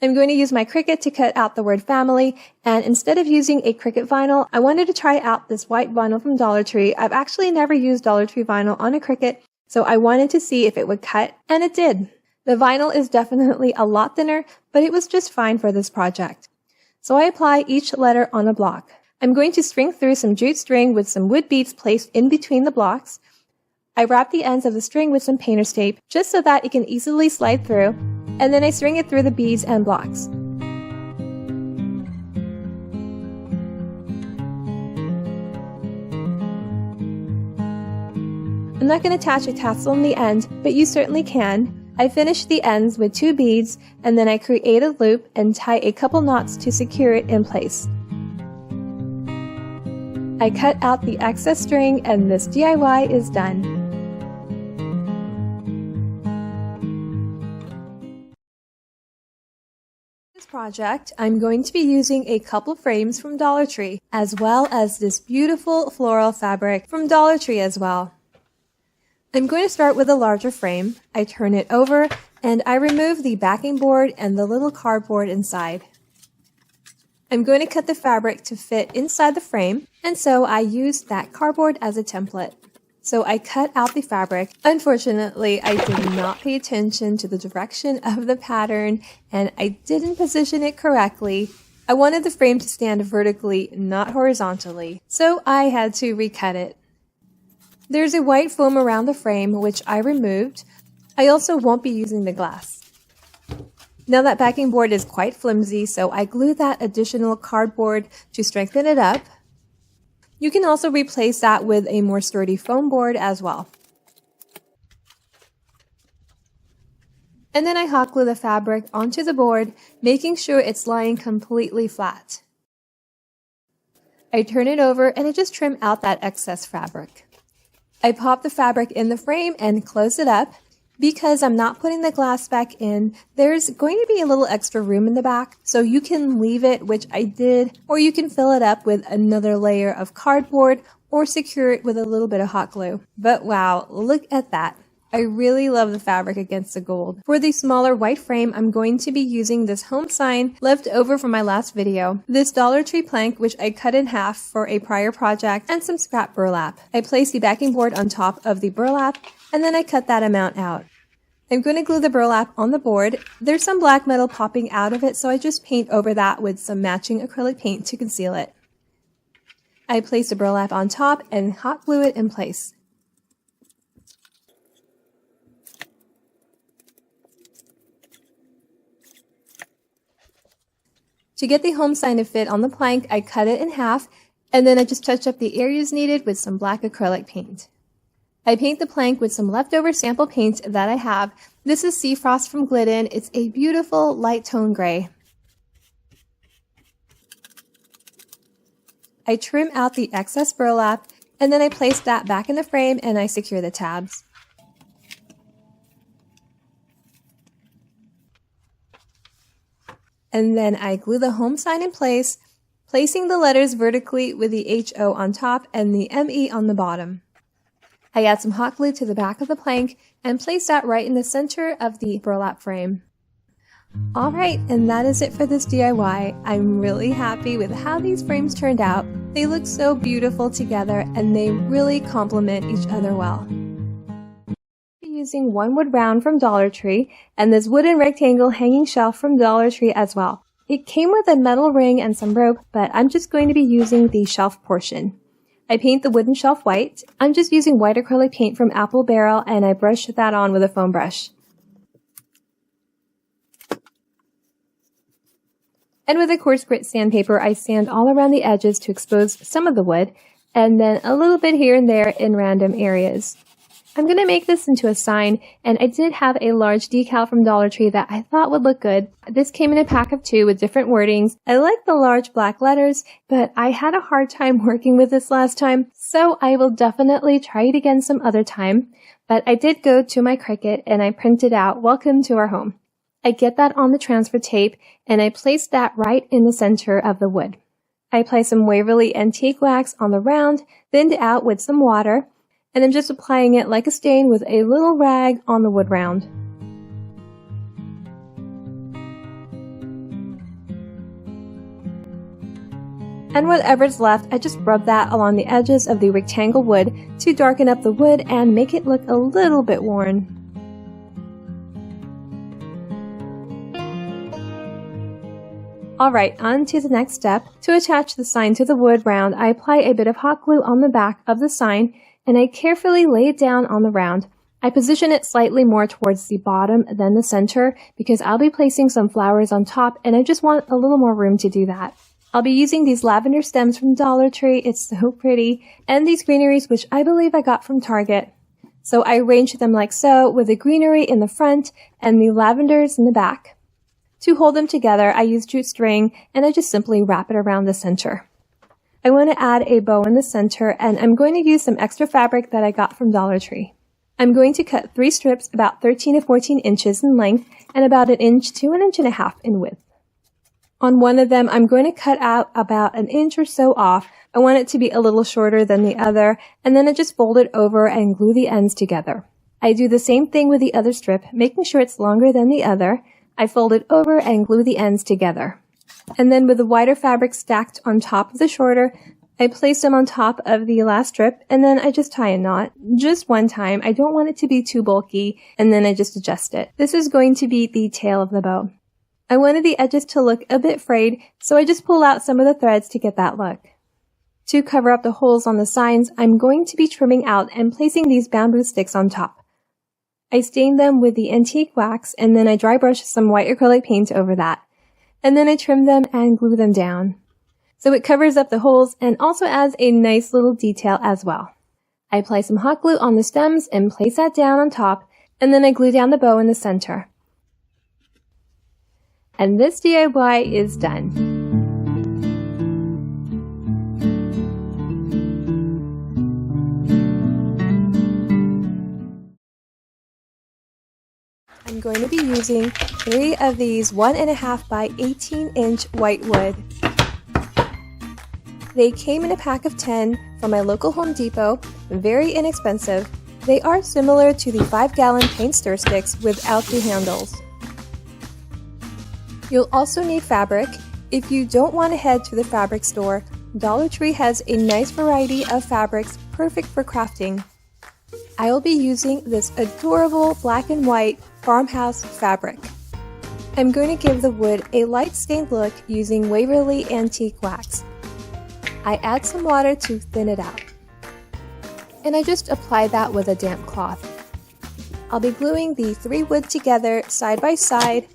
I'm going to use my Cricut to cut out the word family, and instead of using a Cricut vinyl, I wanted to try out this white vinyl from Dollar Tree. I've actually never used Dollar Tree vinyl on a Cricut, so I wanted to see if it would cut, and it did. The vinyl is definitely a lot thinner, but it was just fine for this project. So I apply each letter on a block. I'm going to string through some jute string with some wood beads placed in between the blocks. I wrap the ends of the string with some painter's tape just so that it can easily slide through, and then I string it through the beads and blocks. I'm not going to attach a tassel in the end, but you certainly can. I finish the ends with 2 beads, and then I create a loop and tie a couple knots to secure it in place. I cut out the excess string and this DIY is done. For this project, I'm going to be using a couple frames from Dollar Tree, as well as this beautiful floral fabric from Dollar Tree as well. I'm going to start with a larger frame. I turn it over and I remove the backing board and the little cardboard inside. I'm going to cut the fabric to fit inside the frame, and so I used that cardboard as a template. So I cut out the fabric. Unfortunately, I did not pay attention to the direction of the pattern and I didn't position it correctly. I wanted the frame to stand vertically, not horizontally, so I had to recut it. There's a white foam around the frame, which I removed. I also won't be using the glass. Now that backing board is quite flimsy, so I glue that additional cardboard to strengthen it up. You can also replace that with a more sturdy foam board as well. And then I hot glue the fabric onto the board, making sure it's lying completely flat. I turn it over and I just trim out that excess fabric. I pop the fabric in the frame and close it up. Because I'm not putting the glass back in, there's going to be a little extra room in the back, so you can leave it, which I did, or you can fill it up with another layer of cardboard or secure it with a little bit of hot glue. But wow, look at that. I really love the fabric against the gold. For the smaller white frame, I'm going to be using this home sign left over from my last video, this Dollar Tree plank which I cut in half for a prior project, and some scrap burlap. I place the backing board on top of the burlap, and then I cut that amount out. I'm going to glue the burlap on the board. There's some black metal popping out of it, so I just paint over that with some matching acrylic paint to conceal it. I place the burlap on top and hot glue it in place. To get the home sign to fit on the plank, I cut it in half, and then I just touch up the areas needed with some black acrylic paint. I paint the plank with some leftover sample paint that I have. This is Sea Frost from Glidden. It's a beautiful light tone gray. I trim out the excess burlap, and then I place that back in the frame and I secure the tabs. And then I glue the home sign in place, placing the letters vertically with the HO on top and the ME on the bottom. I add some hot glue to the back of the plank and place that right in the center of the burlap frame. Alright, and that is it for this DIY. I'm really happy with how these frames turned out. They look so beautiful together and they really complement each other well. I'm using one wood round from Dollar Tree and this wooden rectangle hanging shelf from Dollar Tree as well. It came with a metal ring and some rope, but I'm just going to be using the shelf portion. I paint the wooden shelf white. I'm just using white acrylic paint from Apple Barrel and I brush that on with a foam brush. And with a coarse grit sandpaper, I sand all around the edges to expose some of the wood, and then a little bit here and there in random areas. I'm going to make this into a sign, and I did have a large decal from Dollar Tree that I thought would look good. This came in a pack of 2 with different wordings. I like the large black letters, but I had a hard time working with this last time, so I will definitely try it again some other time. But I did go to my Cricut and I printed out "Welcome to our home." I get that on the transfer tape and I place that right in the center of the wood. I apply some Waverly Antique Wax on the round, thinned out with some water, and I'm just applying it like a stain with a little rag on the wood round. And whatever's left, I just rub that along the edges of the rectangle wood to darken up the wood and make it look a little bit worn. Alright, on to the next step. To attach the sign to the wood round, I apply a bit of hot glue on the back of the sign, and I carefully lay it down on the round. I position it slightly more towards the bottom than the center because I'll be placing some flowers on top, and I just want a little more room to do that. I'll be using these lavender stems from Dollar Tree, it's so pretty, and these greeneries which I believe I got from Target. So I arranged them like so, with the greenery in the front and the lavenders in the back. To hold them together, I use jute string, and I just simply wrap it around the center. I want to add a bow in the center, and I'm going to use some extra fabric that I got from Dollar Tree. I'm going to cut 3 strips about 13 to 14 inches in length and about 1 inch to 1.5 inches in width. On one of them, I'm going to cut out about 1 inch or so off. I want it to be a little shorter than the other, and then I just fold it over and glue the ends together. I do the same thing with the other strip, making sure it's longer than the other. I fold it over and glue the ends together. And then with the wider fabric stacked on top of the shorter, I place them on top of the last strip, and then I just tie a knot. Just one time. I don't want it to be too bulky, and then I just adjust it. This is going to be the tail of the bow. I wanted the edges to look a bit frayed, so I just pull out some of the threads to get that look. To cover up the holes on the signs, I'm going to be trimming out and placing these bamboo sticks on top. I stain them with the antique wax, and then I dry brush some white acrylic paint over that. And then I trim them and glue them down. So it covers up the holes and also adds a nice little detail as well. I apply some hot glue on the stems and place that down on top, and then I glue down the bow in the center. And this DIY is done. I'm going to be using 3 of these 1.5 by 18 inch white wood. They came in a pack of 10 from my local Home Depot, very inexpensive. They are similar to the 5-gallon paint stir sticks without the handles. You'll also need fabric. If you don't want to head to the fabric store, Dollar Tree has a nice variety of fabrics perfect for crafting. I will be using this adorable black and white farmhouse fabric. I'm going to give the wood a light stained look using Waverly Antique Wax. I add some water to thin it out. And I just apply that with a damp cloth. I'll be gluing the 3 wood together side by side.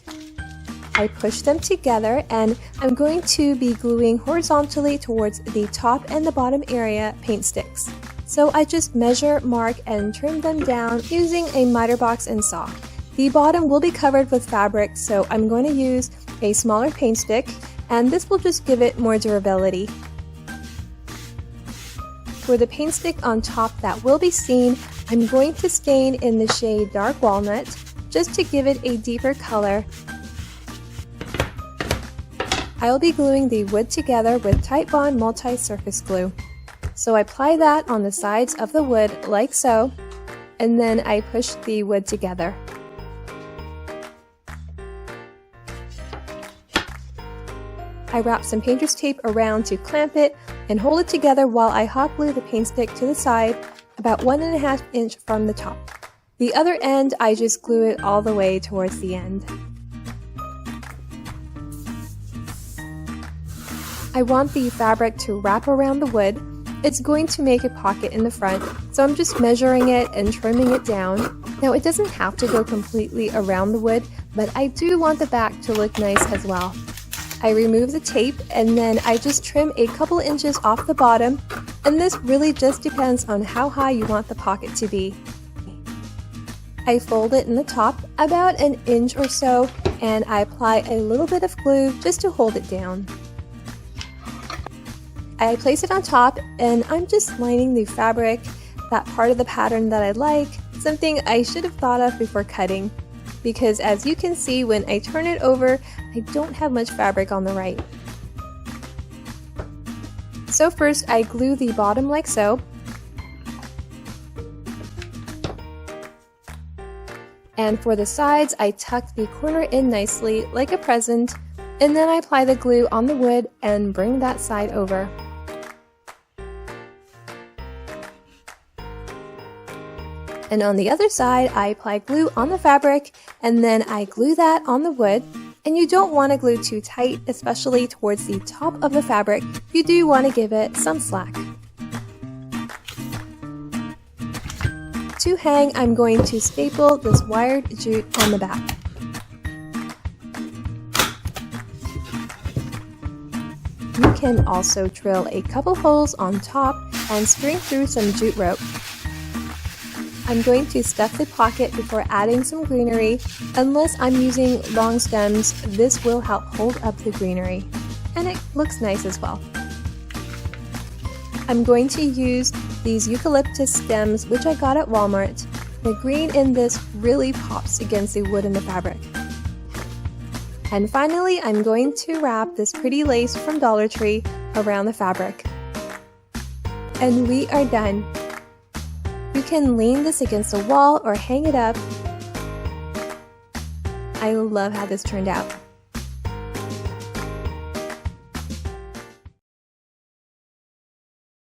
I push them together, and I'm going to be gluing horizontally towards the top and the bottom area paint sticks. So I just measure, mark, and trim them down using a miter box and saw. The bottom will be covered with fabric, so I'm going to use a smaller paint stick, and this will just give it more durability. For the paint stick on top that will be seen, I'm going to stain in the shade Dark Walnut, just to give it a deeper color. I'll be gluing the wood together with Titebond multi-surface glue. So I apply that on the sides of the wood like so, and then I push the wood together. I wrap some painter's tape around to clamp it and hold it together while I hot glue the paint stick to the side about 1.5 inches from the top. The other end, I just glue it all the way towards the end. I want the fabric to wrap around the wood. It's going to make a pocket in the front, so I'm just measuring it and trimming it down. Now it doesn't have to go completely around the wood, but I do want the back to look nice as well. I remove the tape, and then I just trim a couple inches off the bottom, and this really just depends on how high you want the pocket to be. I fold it in the top about 1 inch or so, and I apply a little bit of glue just to hold it down. I place it on top, and I'm just lining the fabric, that part of the pattern that I like, something I should have thought of before cutting, because as you can see when I turn it over, I don't have much fabric on the right. So first I glue the bottom like so, and for the sides I tuck the corner in nicely like a present, and then I apply the glue on the wood and bring that side over. And on the other side, I apply glue on the fabric, and then I glue that on the wood, And you don't want to glue too tight, especially towards the top of the fabric. You do want to give it some slack. To hang, I'm going to staple this wired jute on the back. You can also drill a couple holes on top and string through some jute rope. I'm going to stuff the pocket before adding some greenery. Unless I'm using long stems, this will help hold up the greenery. And it looks nice as well. I'm going to use these eucalyptus stems, which I got at Walmart. The green in this really pops against the wood in the fabric. And finally, I'm going to wrap this pretty lace from Dollar Tree around the fabric. And we are done. You can lean this against a wall or hang it up. I love how this turned out.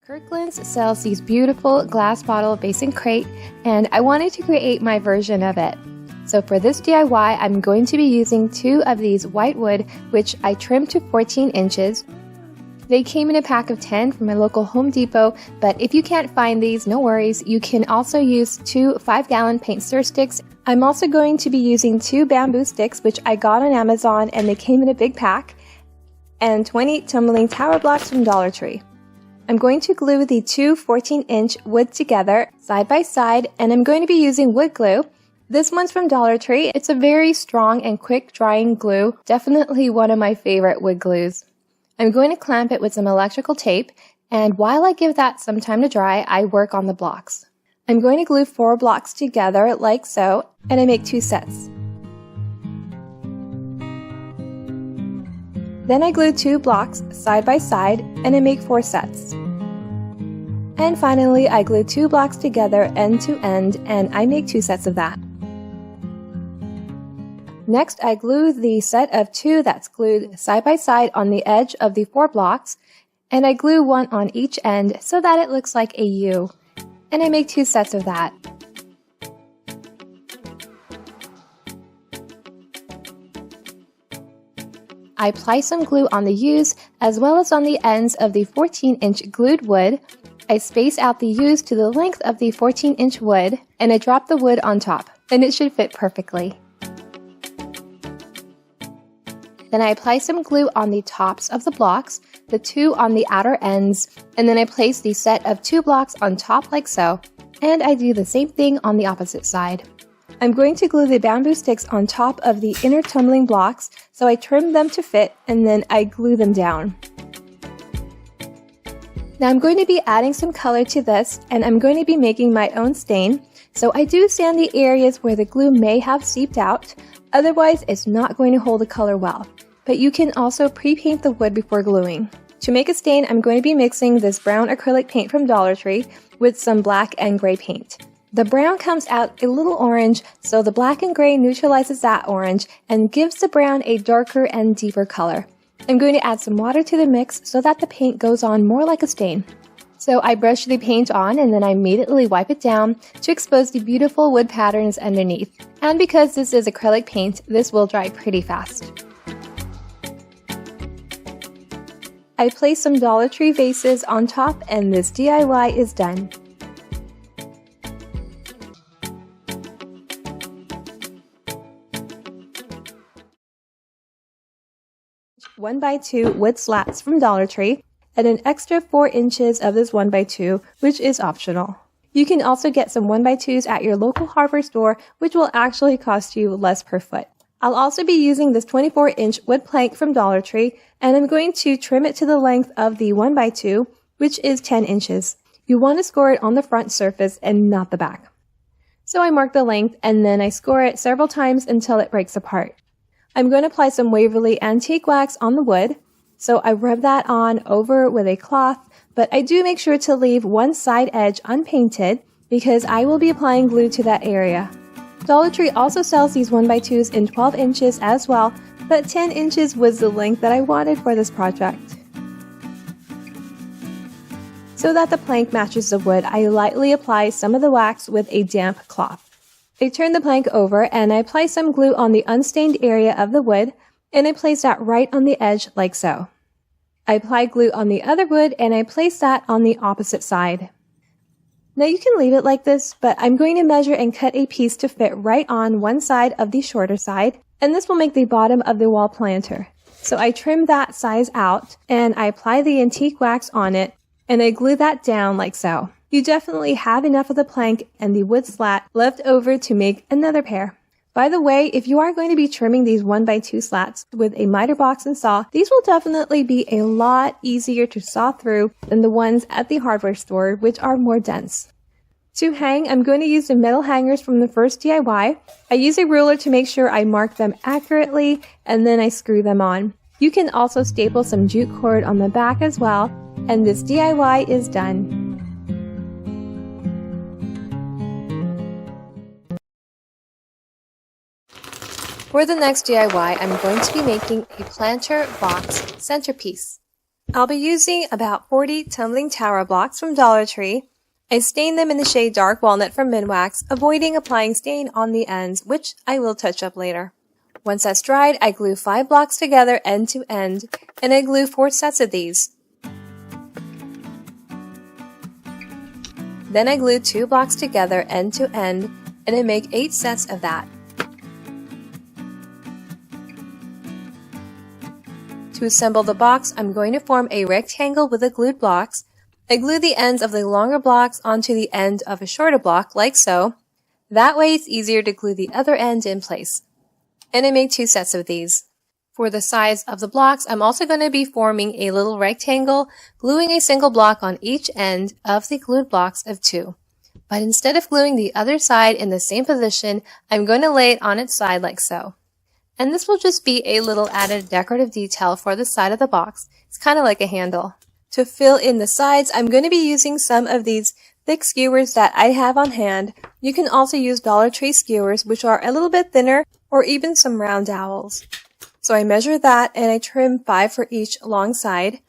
Kirkland's sells these beautiful glass bottle basin crate, and I wanted to create my version of it. So for this DIY, I'm going to be using 2 of these white wood, which I trimmed to 14 inches. They came in a pack of 10 from my local Home Depot, but if you can't find these, no worries. You can also use 2 5-gallon paint stir sticks. I'm also going to be using 2 bamboo sticks, which I got on Amazon, and they came in a big pack, and 20 tumbling tower blocks from Dollar Tree. I'm going to glue the 2 14-inch wood together side by side, and I'm going to be using wood glue. This one's from Dollar Tree. It's a very strong and quick drying glue, definitely one of my favorite wood glues. I'm going to clamp it with some electrical tape, and while I give that some time to dry, I work on the blocks. I'm going to glue 4 blocks together like so, and I make 2 sets. Then I glue 2 blocks side by side, and I make 4 sets. And finally, I glue 2 blocks together end to end, and I make 2 sets of that. Next, I glue the set of 2 that's glued side by side on the edge of the 4 blocks, and I glue 1 on each end so that it looks like a U, and I make 2 sets of that. I apply some glue on the U's as well as on the ends of the 14-inch glued wood. I space out the U's to the length of the 14-inch wood, and I drop the wood on top, and it should fit perfectly. Then I apply some glue on the tops of the blocks, the 2 on the outer ends, and then I place the set of 2 blocks on top like so, and I do the same thing on the opposite side. I'm going to glue the bamboo sticks on top of the inner tumbling blocks, so I trim them to fit, and then I glue them down. Now I'm going to be adding some color to this, and I'm going to be making my own stain, so I do sand the areas where the glue may have seeped out, otherwise it's not going to hold the color well. But you can also pre-paint the wood before gluing. To make a stain, I'm going to be mixing this brown acrylic paint from Dollar Tree with some black and gray paint. The brown comes out a little orange, so the black and gray neutralizes that orange and gives the brown a darker and deeper color. I'm going to add some water to the mix so that the paint goes on more like a stain. So I brush the paint on and then I immediately wipe it down to expose the beautiful wood patterns underneath. And because this is acrylic paint, this will dry pretty fast. I place some Dollar Tree vases on top and this DIY is done. One by 2 wood slats from Dollar Tree, and an extra 4 inches of this 1x2, which is optional. You can also get some 1x2s at your local hardware store, which will actually cost you less per foot. I'll also be using this 24-inch wood plank from Dollar Tree, and I'm going to trim it to the length of the 1x2, which is 10 inches. You want to score it on the front surface and not the back. So I mark the length, and then I score it several times until it breaks apart. I'm going to apply some Waverly Antique Wax on the wood, so I rub that on over with a cloth, but I do make sure to leave one side edge unpainted because I will be applying glue to that area. Dollar Tree also sells these 1x2s in 12 inches as well, but 10 inches was the length that I wanted for this project. So that the plank matches the wood, I lightly apply some of the wax with a damp cloth. I turn the plank over and I apply some glue on the unstained area of the wood, and I place that right on the edge like so. I apply glue on the other wood and I place that on the opposite side. Now you can leave it like this, but I'm going to measure and cut a piece to fit right on one side of the shorter side, and this will make the bottom of the wall planter. So I trim that size out and I apply the antique wax on it and I glue that down like so. You definitely have enough of the plank and the wood slat left over to make another pair. By the way, if you are going to be trimming these 1x2 slats with a miter box and saw, these will definitely be a lot easier to saw through than the ones at the hardware store, which are more dense. To hang, I'm going to use the metal hangers from the first DIY. I use a ruler to make sure I mark them accurately, and then I screw them on. You can also staple some jute cord on the back as well, and this DIY is done. For the next DIY, I'm going to be making a planter box centerpiece. I'll be using about 40 tumbling tower blocks from Dollar Tree. I stain them in the shade Dark Walnut from Minwax, avoiding applying stain on the ends, which I will touch up later. Once that's dried, I glue 5 blocks together end to end, and I glue 4 sets of these. Then I glue 2 blocks together end to end, and I make 8 sets of that. To assemble the box, I'm going to form a rectangle with the glued blocks. I glue the ends of the longer blocks onto the end of a shorter block, like so. That way it's easier to glue the other end in place. And I make 2 sets of these. For the size of the blocks, I'm also going to be forming a little rectangle, gluing a single block on each end of the glued blocks of 2. But instead of gluing the other side in the same position, I'm going to lay it on its side like so. And this will just be a little added decorative detail for the side of the box. It's kind of like a handle. To fill in the sides, I'm going to be using some of these thick skewers that I have on hand. You can also use Dollar Tree skewers, which are a little bit thinner, or even some round dowels. So I measure that and I trim 5 for each long side.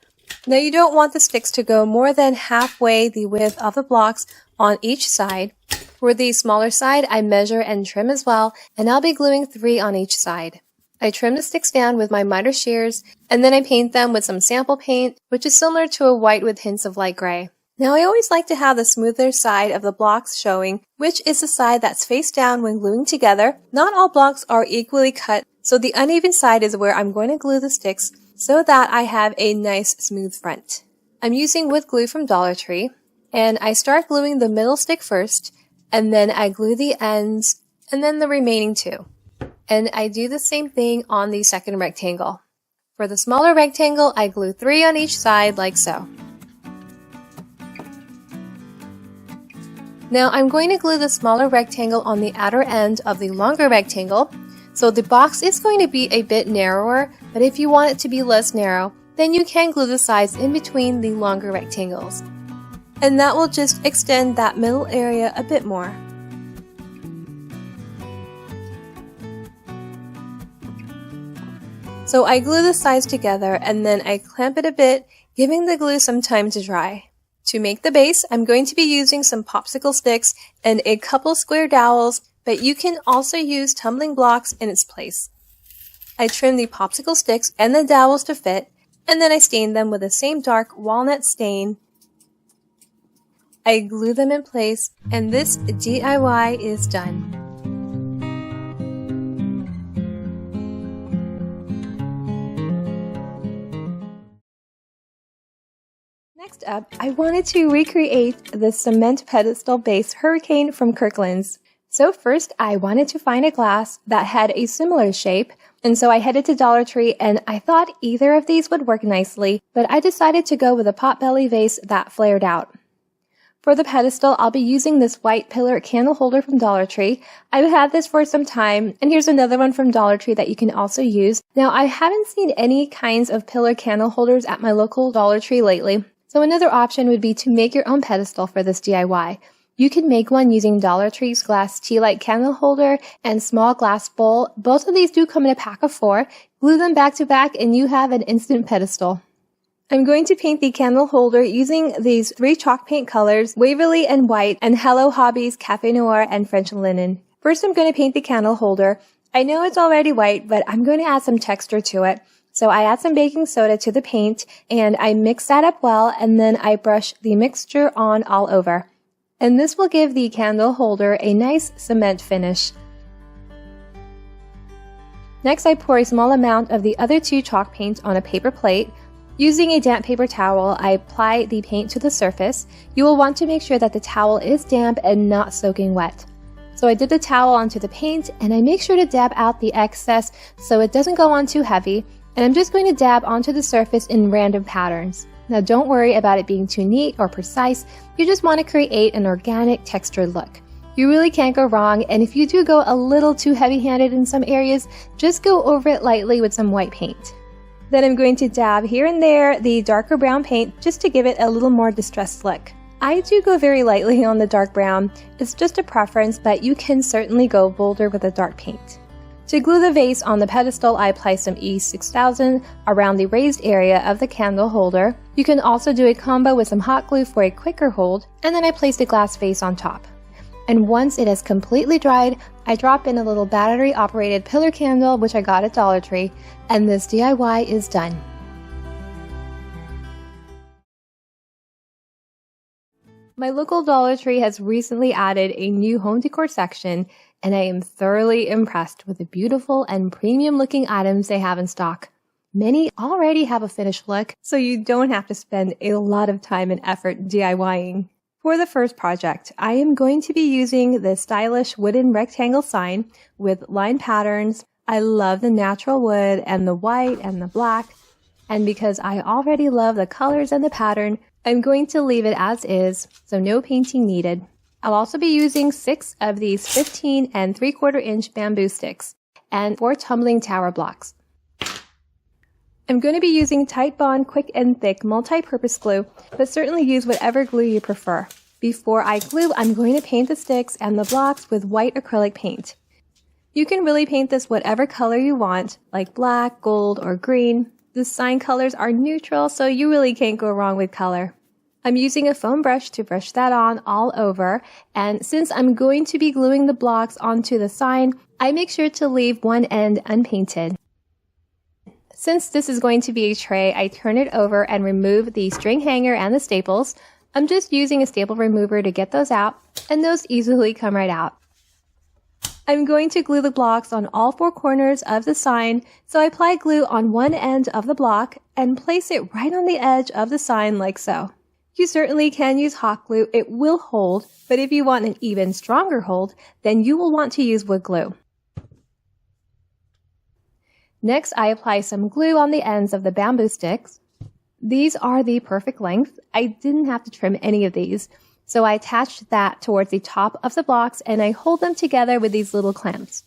Now you don't want the sticks to go more than halfway the width of the blocks on each side. For the smaller side, I measure and trim as well, and I'll be gluing 3 on each side. I trim the sticks down with my miter shears, and then I paint them with some sample paint, which is similar to a white with hints of light gray. Now I always like to have the smoother side of the blocks showing, which is the side that's face down when gluing together. Not all blocks are equally cut, so the uneven side is where I'm going to glue the sticks so that I have a nice smooth front. I'm using wood glue from Dollar Tree, and I start gluing the middle stick first, and then I glue the ends, and then the remaining 2. And I do the same thing on the second rectangle. For the smaller rectangle, I glue 3 on each side like so. Now I'm going to glue the smaller rectangle on the outer end of the longer rectangle. So the box is going to be a bit narrower, but if you want it to be less narrow, then you can glue the sides in between the longer rectangles. And that will just extend that middle area a bit more. So I glue the sides together and then I clamp it a bit, giving the glue some time to dry. To make the base, I'm going to be using some popsicle sticks and a couple square dowels, but you can also use tumbling blocks in its place. I trim the popsicle sticks and the dowels to fit, and then I stain them with the same dark walnut stain. I glue them in place, and this DIY is done. Next up, I wanted to recreate the cement pedestal base hurricane from Kirkland's. So first, I wanted to find a glass that had a similar shape, and so I headed to Dollar Tree and I thought either of these would work nicely, but I decided to go with a potbelly vase that flared out. For the pedestal, I'll be using this white pillar candle holder from Dollar Tree. I've had this for some time, and here's another one from Dollar Tree that you can also use. Now, I haven't seen any kinds of pillar candle holders at my local Dollar Tree lately, so another option would be to make your own pedestal for this DIY. You can make one using Dollar Tree's glass tea light candle holder and small glass bowl. Both of these do come in a pack of 4. Glue them back to back and you have an instant pedestal. I'm going to paint the candle holder using these 3 chalk paint colors, Waverly and White, and Hello Hobbies, Cafe Noir, and French Linen. First, I'm going to paint the candle holder. I know it's already white, but I'm going to add some texture to it. So I add some baking soda to the paint and I mix that up well, and then I brush the mixture on all over. And this will give the candle holder a nice cement finish. Next, I pour a small amount of the other two chalk paints on a paper plate. Using a damp paper towel, I apply the paint to the surface. You will want to make sure that the towel is damp and not soaking wet. So I dip the towel onto the paint and I make sure to dab out the excess so it doesn't go on too heavy. And I'm just going to dab onto the surface in random patterns. Now don't worry about it being too neat or precise, you just want to create an organic textured look. You really can't go wrong, and if you do go a little too heavy-handed in some areas, just go over it lightly with some white paint. Then I'm going to dab here and there the darker brown paint just to give it a little more distressed look. I do go very lightly on the dark brown, it's just a preference, but you can certainly go bolder with the dark paint. To glue the vase on the pedestal, I apply some E6000 around the raised area of the candle holder. You can also do a combo with some hot glue for a quicker hold, and then I place the glass vase on top. And once it has completely dried, I drop in a little battery-operated pillar candle, which I got at Dollar Tree, and this DIY is done. My local Dollar Tree has recently added a new home decor section, and I am thoroughly impressed with the beautiful and premium-looking items they have in stock. Many already have a finished look, so you don't have to spend a lot of time and effort DIYing. For the first project, I am going to be using this stylish wooden rectangle sign with line patterns. I love the natural wood and the white and the black, and because I already love the colors and the pattern, I'm going to leave it as is, so no painting needed. I'll also be using 6 of these 15 and 3/4 inch bamboo sticks and 4 tumbling tower blocks. I'm going to be using Titebond Quick and Thick multi-purpose glue, but certainly use whatever glue you prefer. Before I glue, I'm going to paint the sticks and the blocks with white acrylic paint. You can really paint this whatever color you want, like black, gold, or green. The sign colors are neutral, so you really can't go wrong with color. I'm using a foam brush to brush that on all over, and since I'm going to be gluing the blocks onto the sign, I make sure to leave one end unpainted. Since this is going to be a tray, I turn it over and remove the string hanger and the staples. I'm just using a staple remover to get those out, and those easily come right out. I'm going to glue the blocks on all 4 corners of the sign, so I apply glue on one end of the block and place it right on the edge of the sign like so. You certainly can use hot glue, it will hold, but if you want an even stronger hold, then you will want to use wood glue. Next, I apply some glue on the ends of the bamboo sticks. These are the perfect length. I didn't have to trim any of these, so I attached that towards the top of the blocks and I hold them together with these little clamps.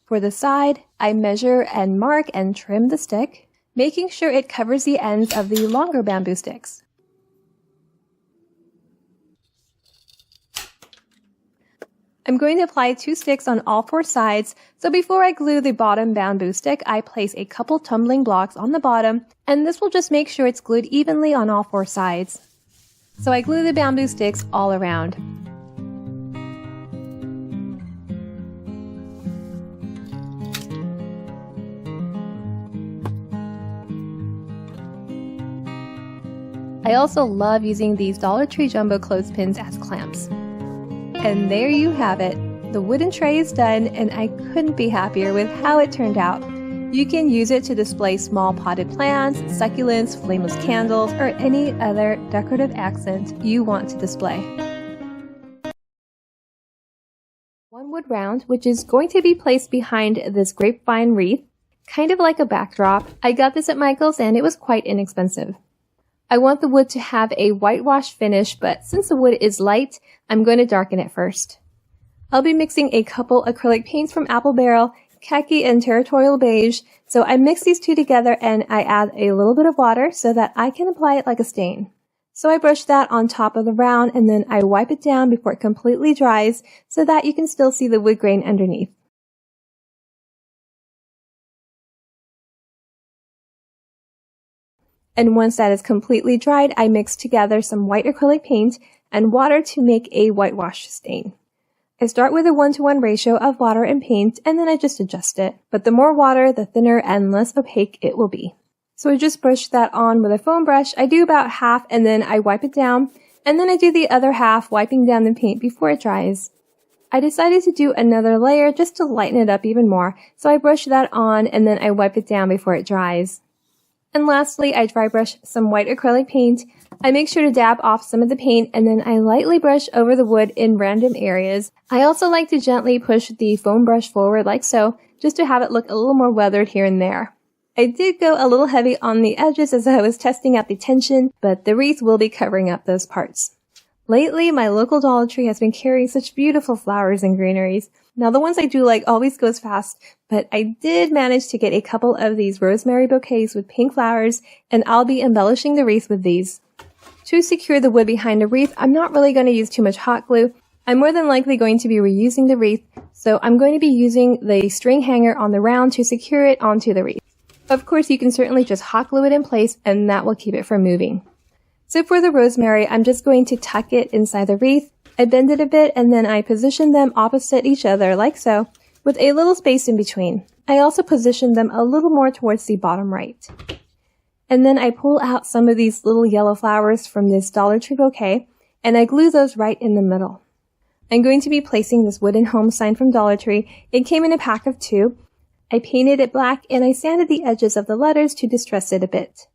For the side, I measure and mark and trim the stick, making sure it covers the ends of the longer bamboo sticks. I'm going to apply 2 sticks on all 4 sides, so before I glue the bottom bamboo stick, I place a couple tumbling blocks on the bottom, and this will just make sure it's glued evenly on all 4 sides. So I glue the bamboo sticks all around. I also love using these Dollar Tree jumbo clothespins as clamps. And there you have it. The wooden tray is done, and I couldn't be happier with how it turned out. You can use it to display small potted plants, succulents, flameless candles, or any other decorative accent you want to display. One wood round, which is going to be placed behind this grapevine wreath, kind of like a backdrop. I got this at Michael's and it was quite inexpensive. I want the wood to have a whitewash finish, but since the wood is light, I'm going to darken it first. I'll be mixing a couple acrylic paints from Apple Barrel, khaki and territorial beige, so I mix these 2 together and I add a little bit of water so that I can apply it like a stain. So I brush that on top of the round and then I wipe it down before it completely dries so that you can still see the wood grain underneath. And once that is completely dried, I mix together some white acrylic paint and water to make a whitewash stain. I start with a 1-to-1 ratio of water and paint, and then I just adjust it. But the more water, the thinner and less opaque it will be. So I just brush that on with a foam brush. I do about half, and then I wipe it down, and then I do the other half, wiping down the paint before it dries. I decided to do another layer just to lighten it up even more, so I brush that on, and then I wipe it down before it dries. And lastly, I dry brush some white acrylic paint. I make sure to dab off some of the paint, and then I lightly brush over the wood in random areas. I also like to gently push the foam brush forward like so, just to have it look a little more weathered here and there. I did go a little heavy on the edges as I was testing out the tension, but the wreath will be covering up those parts. Lately, my local Dollar Tree has been carrying such beautiful flowers and greeneries. Now, the ones I do like always goes fast, but I did manage to get a couple of these rosemary bouquets with pink flowers, and I'll be embellishing the wreath with these. To secure the wood behind the wreath, I'm not really going to use too much hot glue. I'm more than likely going to be reusing the wreath, so I'm going to be using the string hanger on the round to secure it onto the wreath. Of course, you can certainly just hot glue it in place, and that will keep it from moving. So for the rosemary, I'm just going to tuck it inside the wreath. I bend it a bit, and then I position them opposite each other like so, with a little space in between. I also position them a little more towards the bottom right. And then I pull out some of these little yellow flowers from this Dollar Tree bouquet, and I glue those right in the middle. I'm going to be placing this wooden home sign from Dollar Tree. It came in a pack of 2. I painted it black, and I sanded the edges of the letters to distress it a bit.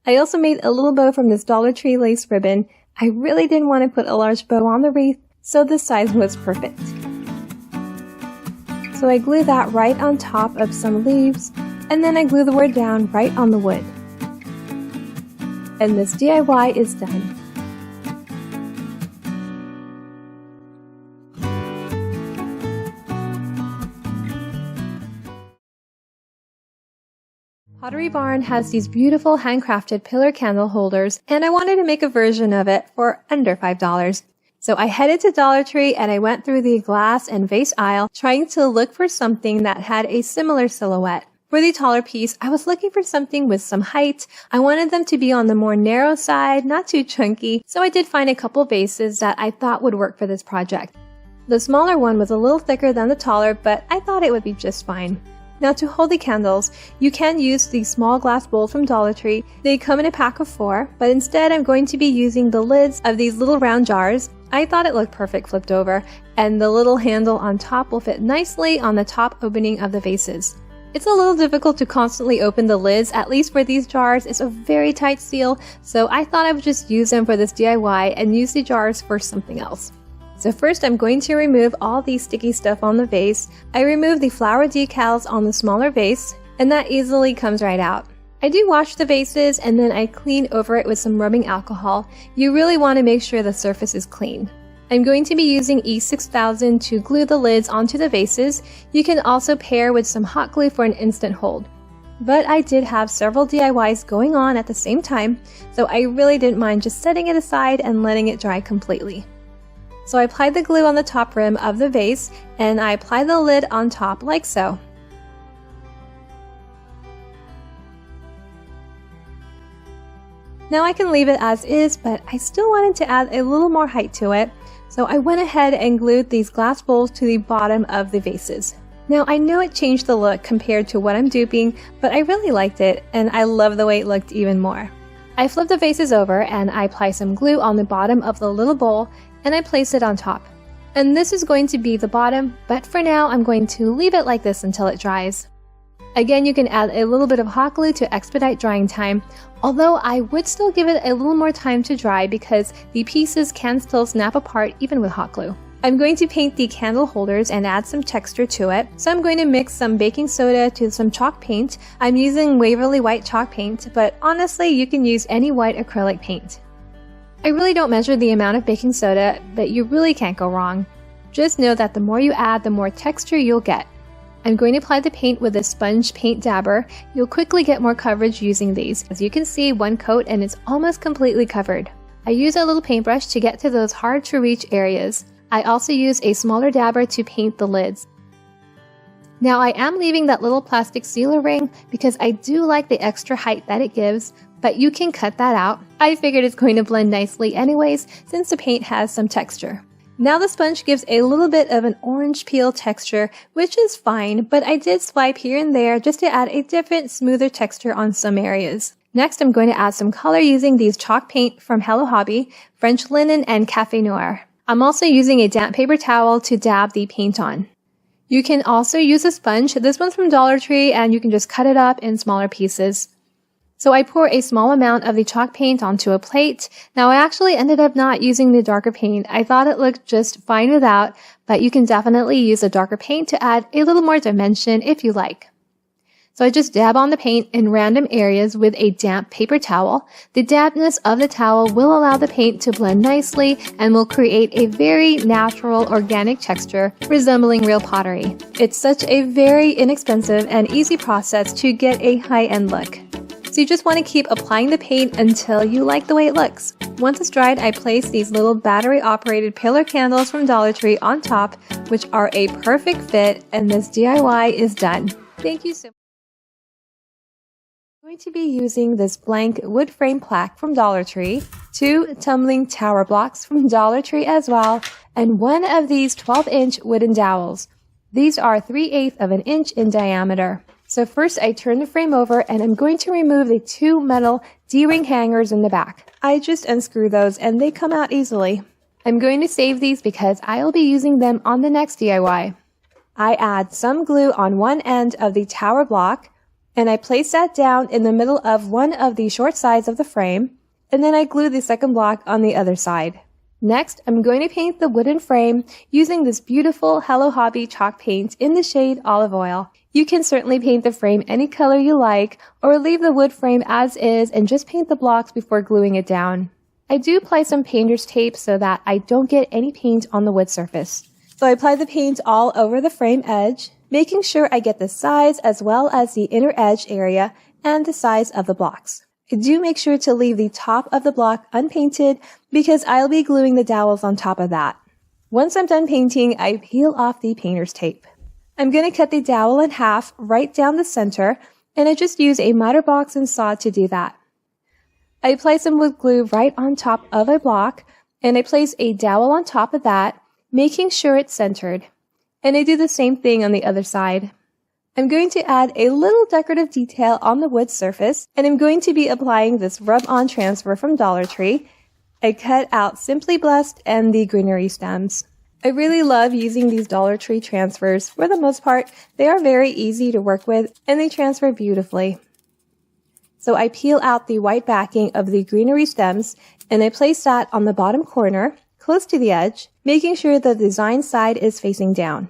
I also made a little bow from this Dollar Tree lace ribbon. I really didn't want to put a large bow on the wreath, so this size was perfect. So I glue that right on top of some leaves, and then I glue the word down right on the wood. And this DIY is done. Pottery Barn has these beautiful handcrafted pillar candle holders, and I wanted to make a version of it for under $5. So I headed to Dollar Tree and I went through the glass and vase aisle trying to look for something that had a similar silhouette. For the taller piece, I was looking for something with some height. I wanted them to be on the more narrow side, not too chunky, so I did find a couple vases that I thought would work for this project. The smaller one was a little thicker than the taller, but I thought it would be just fine. Now to hold the candles, you can use the small glass bowl from Dollar Tree. They come in a pack of 4, but instead I'm going to be using the lids of these little round jars. I thought it looked perfect flipped over, and the little handle on top will fit nicely on the top opening of the vases. It's a little difficult to constantly open the lids, at least for these jars. It's a very tight seal, so I thought I would just use them for this DIY and use the jars for something else. So first I'm going to remove all the sticky stuff on the vase. I remove the flower decals on the smaller vase, and that easily comes right out. I do wash the vases and then I clean over it with some rubbing alcohol. You really want to make sure the surface is clean. I'm going to be using E6000 to glue the lids onto the vases. You can also pair with some hot glue for an instant hold. But I did have several DIYs going on at the same time, so I really didn't mind just setting it aside and letting it dry completely. So I applied the glue on the top rim of the vase, and I applied the lid on top like so. Now I can leave it as is, but I still wanted to add a little more height to it, so I went ahead and glued these glass bowls to the bottom of the vases. Now I know it changed the look compared to what I'm duping, but I really liked it, and I love the way it looked even more. I flip the vases over and I apply some glue on the bottom of the little bowl, and I place it on top. And this is going to be the bottom, but for now I'm going to leave it like this until it dries. Again, you can add a little bit of hot glue to expedite drying time, although I would still give it a little more time to dry because the pieces can still snap apart even with hot glue. I'm going to paint the candle holders and add some texture to it, so I'm going to mix some baking soda to some chalk paint. I'm using Waverly White chalk paint, but honestly you can use any white acrylic paint. I really don't measure the amount of baking soda, but you really can't go wrong. Just know that the more you add, the more texture you'll get. I'm going to apply the paint with a sponge paint dabber. You'll quickly get more coverage using these. As you can see, one coat and it's almost completely covered. I use a little paintbrush to get to those hard to reach areas. I also use a smaller dabber to paint the lids. Now I am leaving that little plastic sealer ring because I do like the extra height that it gives, but you can cut that out. I figured it's going to blend nicely anyways since the paint has some texture. Now the sponge gives a little bit of an orange peel texture, which is fine, but I did swipe here and there just to add a different, smoother texture on some areas. Next, I'm going to add some color using these chalk paint from Hello Hobby, French Linen, and Café Noir. I'm also using a damp paper towel to dab the paint on. You can also use a sponge. This one's from Dollar Tree, and you can just cut it up in smaller pieces. So I pour a small amount of the chalk paint onto a plate. Now I actually ended up not using the darker paint. I thought it looked just fine without, but you can definitely use a darker paint to add a little more dimension if you like. So I just dab on the paint in random areas with a damp paper towel. The dampness of the towel will allow the paint to blend nicely and will create a very natural, organic texture resembling real pottery. It's such a very inexpensive and easy process to get a high-end look. So you just want to keep applying the paint until you like the way it looks. Once it's dried, I place these little battery-operated pillar candles from Dollar Tree on top, which are a perfect fit, and this DIY is done. Thank you so much. I'm going to be using this blank wood frame plaque from Dollar Tree, 2 tumbling tower blocks from Dollar Tree as well, and one of these 12-inch wooden dowels. These are 3/8 of an inch in diameter. So first I turn the frame over and I'm going to remove the 2 metal D-ring hangers in the back. I just unscrew those and they come out easily. I'm going to save these because I'll be using them on the next DIY. I add some glue on one end of the tower block and I place that down in the middle of one of the short sides of the frame, and then I glue the second block on the other side. Next, I'm going to paint the wooden frame using this beautiful Hello Hobby chalk paint in the shade Olive Oil. You can certainly paint the frame any color you like, or leave the wood frame as is and just paint the blocks before gluing it down. I do apply some painter's tape so that I don't get any paint on the wood surface. So I apply the paint all over the frame edge, making sure I get the sides as well as the inner edge area and the size of the blocks. I do make sure to leave the top of the block unpainted because I'll be gluing the dowels on top of that. Once I'm done painting, I peel off the painter's tape. I'm going to cut the dowel in half right down the center, and I just use a miter box and saw to do that. I apply some wood glue right on top of a block, and I place a dowel on top of that, making sure it's centered. And I do the same thing on the other side. I'm going to add a little decorative detail on the wood surface, and I'm going to be applying this rub-on transfer from Dollar Tree. I cut out Simply Blessed and the greenery stems. I really love using these Dollar Tree transfers. For the most part, they are very easy to work with, and they transfer beautifully. So I peel out the white backing of the greenery stems, and I place that on the bottom corner, close to the edge, making sure the design side is facing down.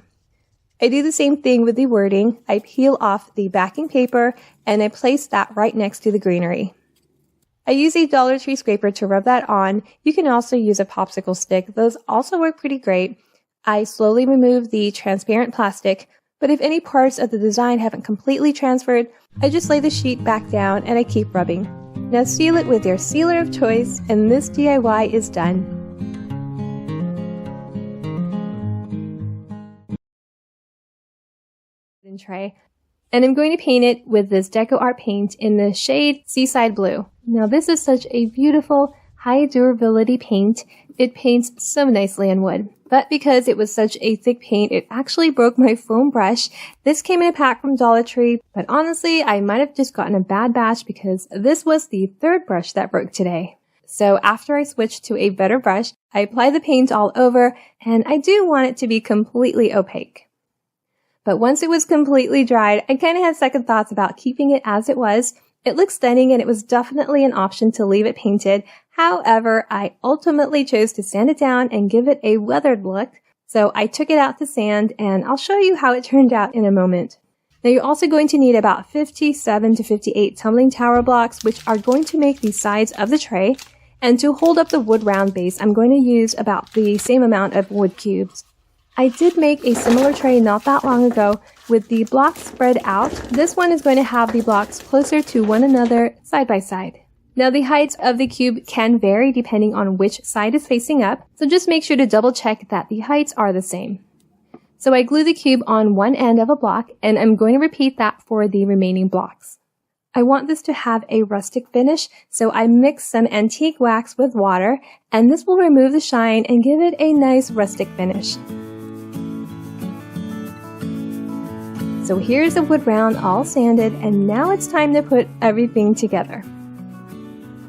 I do the same thing with the wording. I peel off the backing paper and I place that right next to the greenery. I use a Dollar Tree scraper to rub that on. You can also use a popsicle stick. Those also work pretty great. I slowly remove the transparent plastic, but if any parts of the design haven't completely transferred, I just lay the sheet back down and I keep rubbing. Now seal it with your sealer of choice, and this DIY is done. Tray, and I'm going to paint it with this Deco Art paint in the shade Seaside Blue. Now this is such a beautiful high durability paint. It paints so nicely on wood, but because it was such a thick paint, it actually broke my foam brush. This came in a pack from Dollar Tree, but honestly I might have just gotten a bad batch because this was the 3rd brush that broke today. So after I switched to a better brush, I apply the paint all over, and I do want it to be completely opaque. But once it was completely dried, I kind of had second thoughts about keeping it as it was. It looked stunning and it was definitely an option to leave it painted. However, I ultimately chose to sand it down and give it a weathered look. So I took it out to sand, and I'll show you how it turned out in a moment. Now you're also going to need about 57 to 58 tumbling tower blocks, which are going to make the sides of the tray. And to hold up the wood round base, I'm going to use about the same amount of wood cubes. I did make a similar tray not that long ago with the blocks spread out. This one is going to have the blocks closer to one another side by side. Now the heights of the cube can vary depending on which side is facing up, so just make sure to double check that the heights are the same. So I glue the cube on one end of a block, and I'm going to repeat that for the remaining blocks. I want this to have a rustic finish, so I mix some antique wax with water, and this will remove the shine and give it a nice rustic finish. So here's the wood round all sanded, and now it's time to put everything together.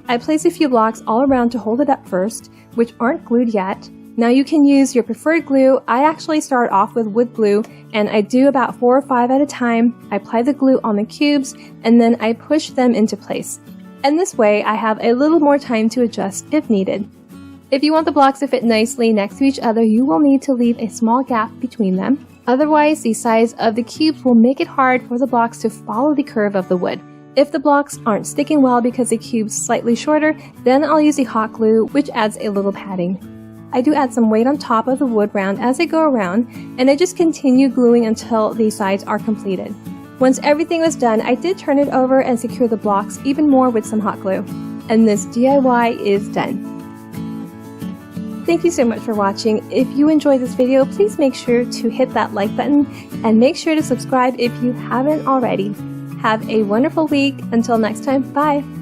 I place a few blocks all around to hold it up first, which aren't glued yet. Now you can use your preferred glue. I actually start off with wood glue, and I do about 4 or 5 at a time. I apply the glue on the cubes, and then I push them into place. And this way I have a little more time to adjust if needed. If you want the blocks to fit nicely next to each other, you will need to leave a small gap between them. Otherwise, the size of the cubes will make it hard for the blocks to follow the curve of the wood. If the blocks aren't sticking well because the cube's slightly shorter, then I'll use the hot glue, which adds a little padding. I do add some weight on top of the wood round as I go around, and I just continue gluing until the sides are completed. Once everything was done, I did turn it over and secure the blocks even more with some hot glue. And this DIY is done. Thank you so much for watching. If you enjoyed this video, please make sure to hit that like button and make sure to subscribe if you haven't already. Have a wonderful week. Until next time, bye!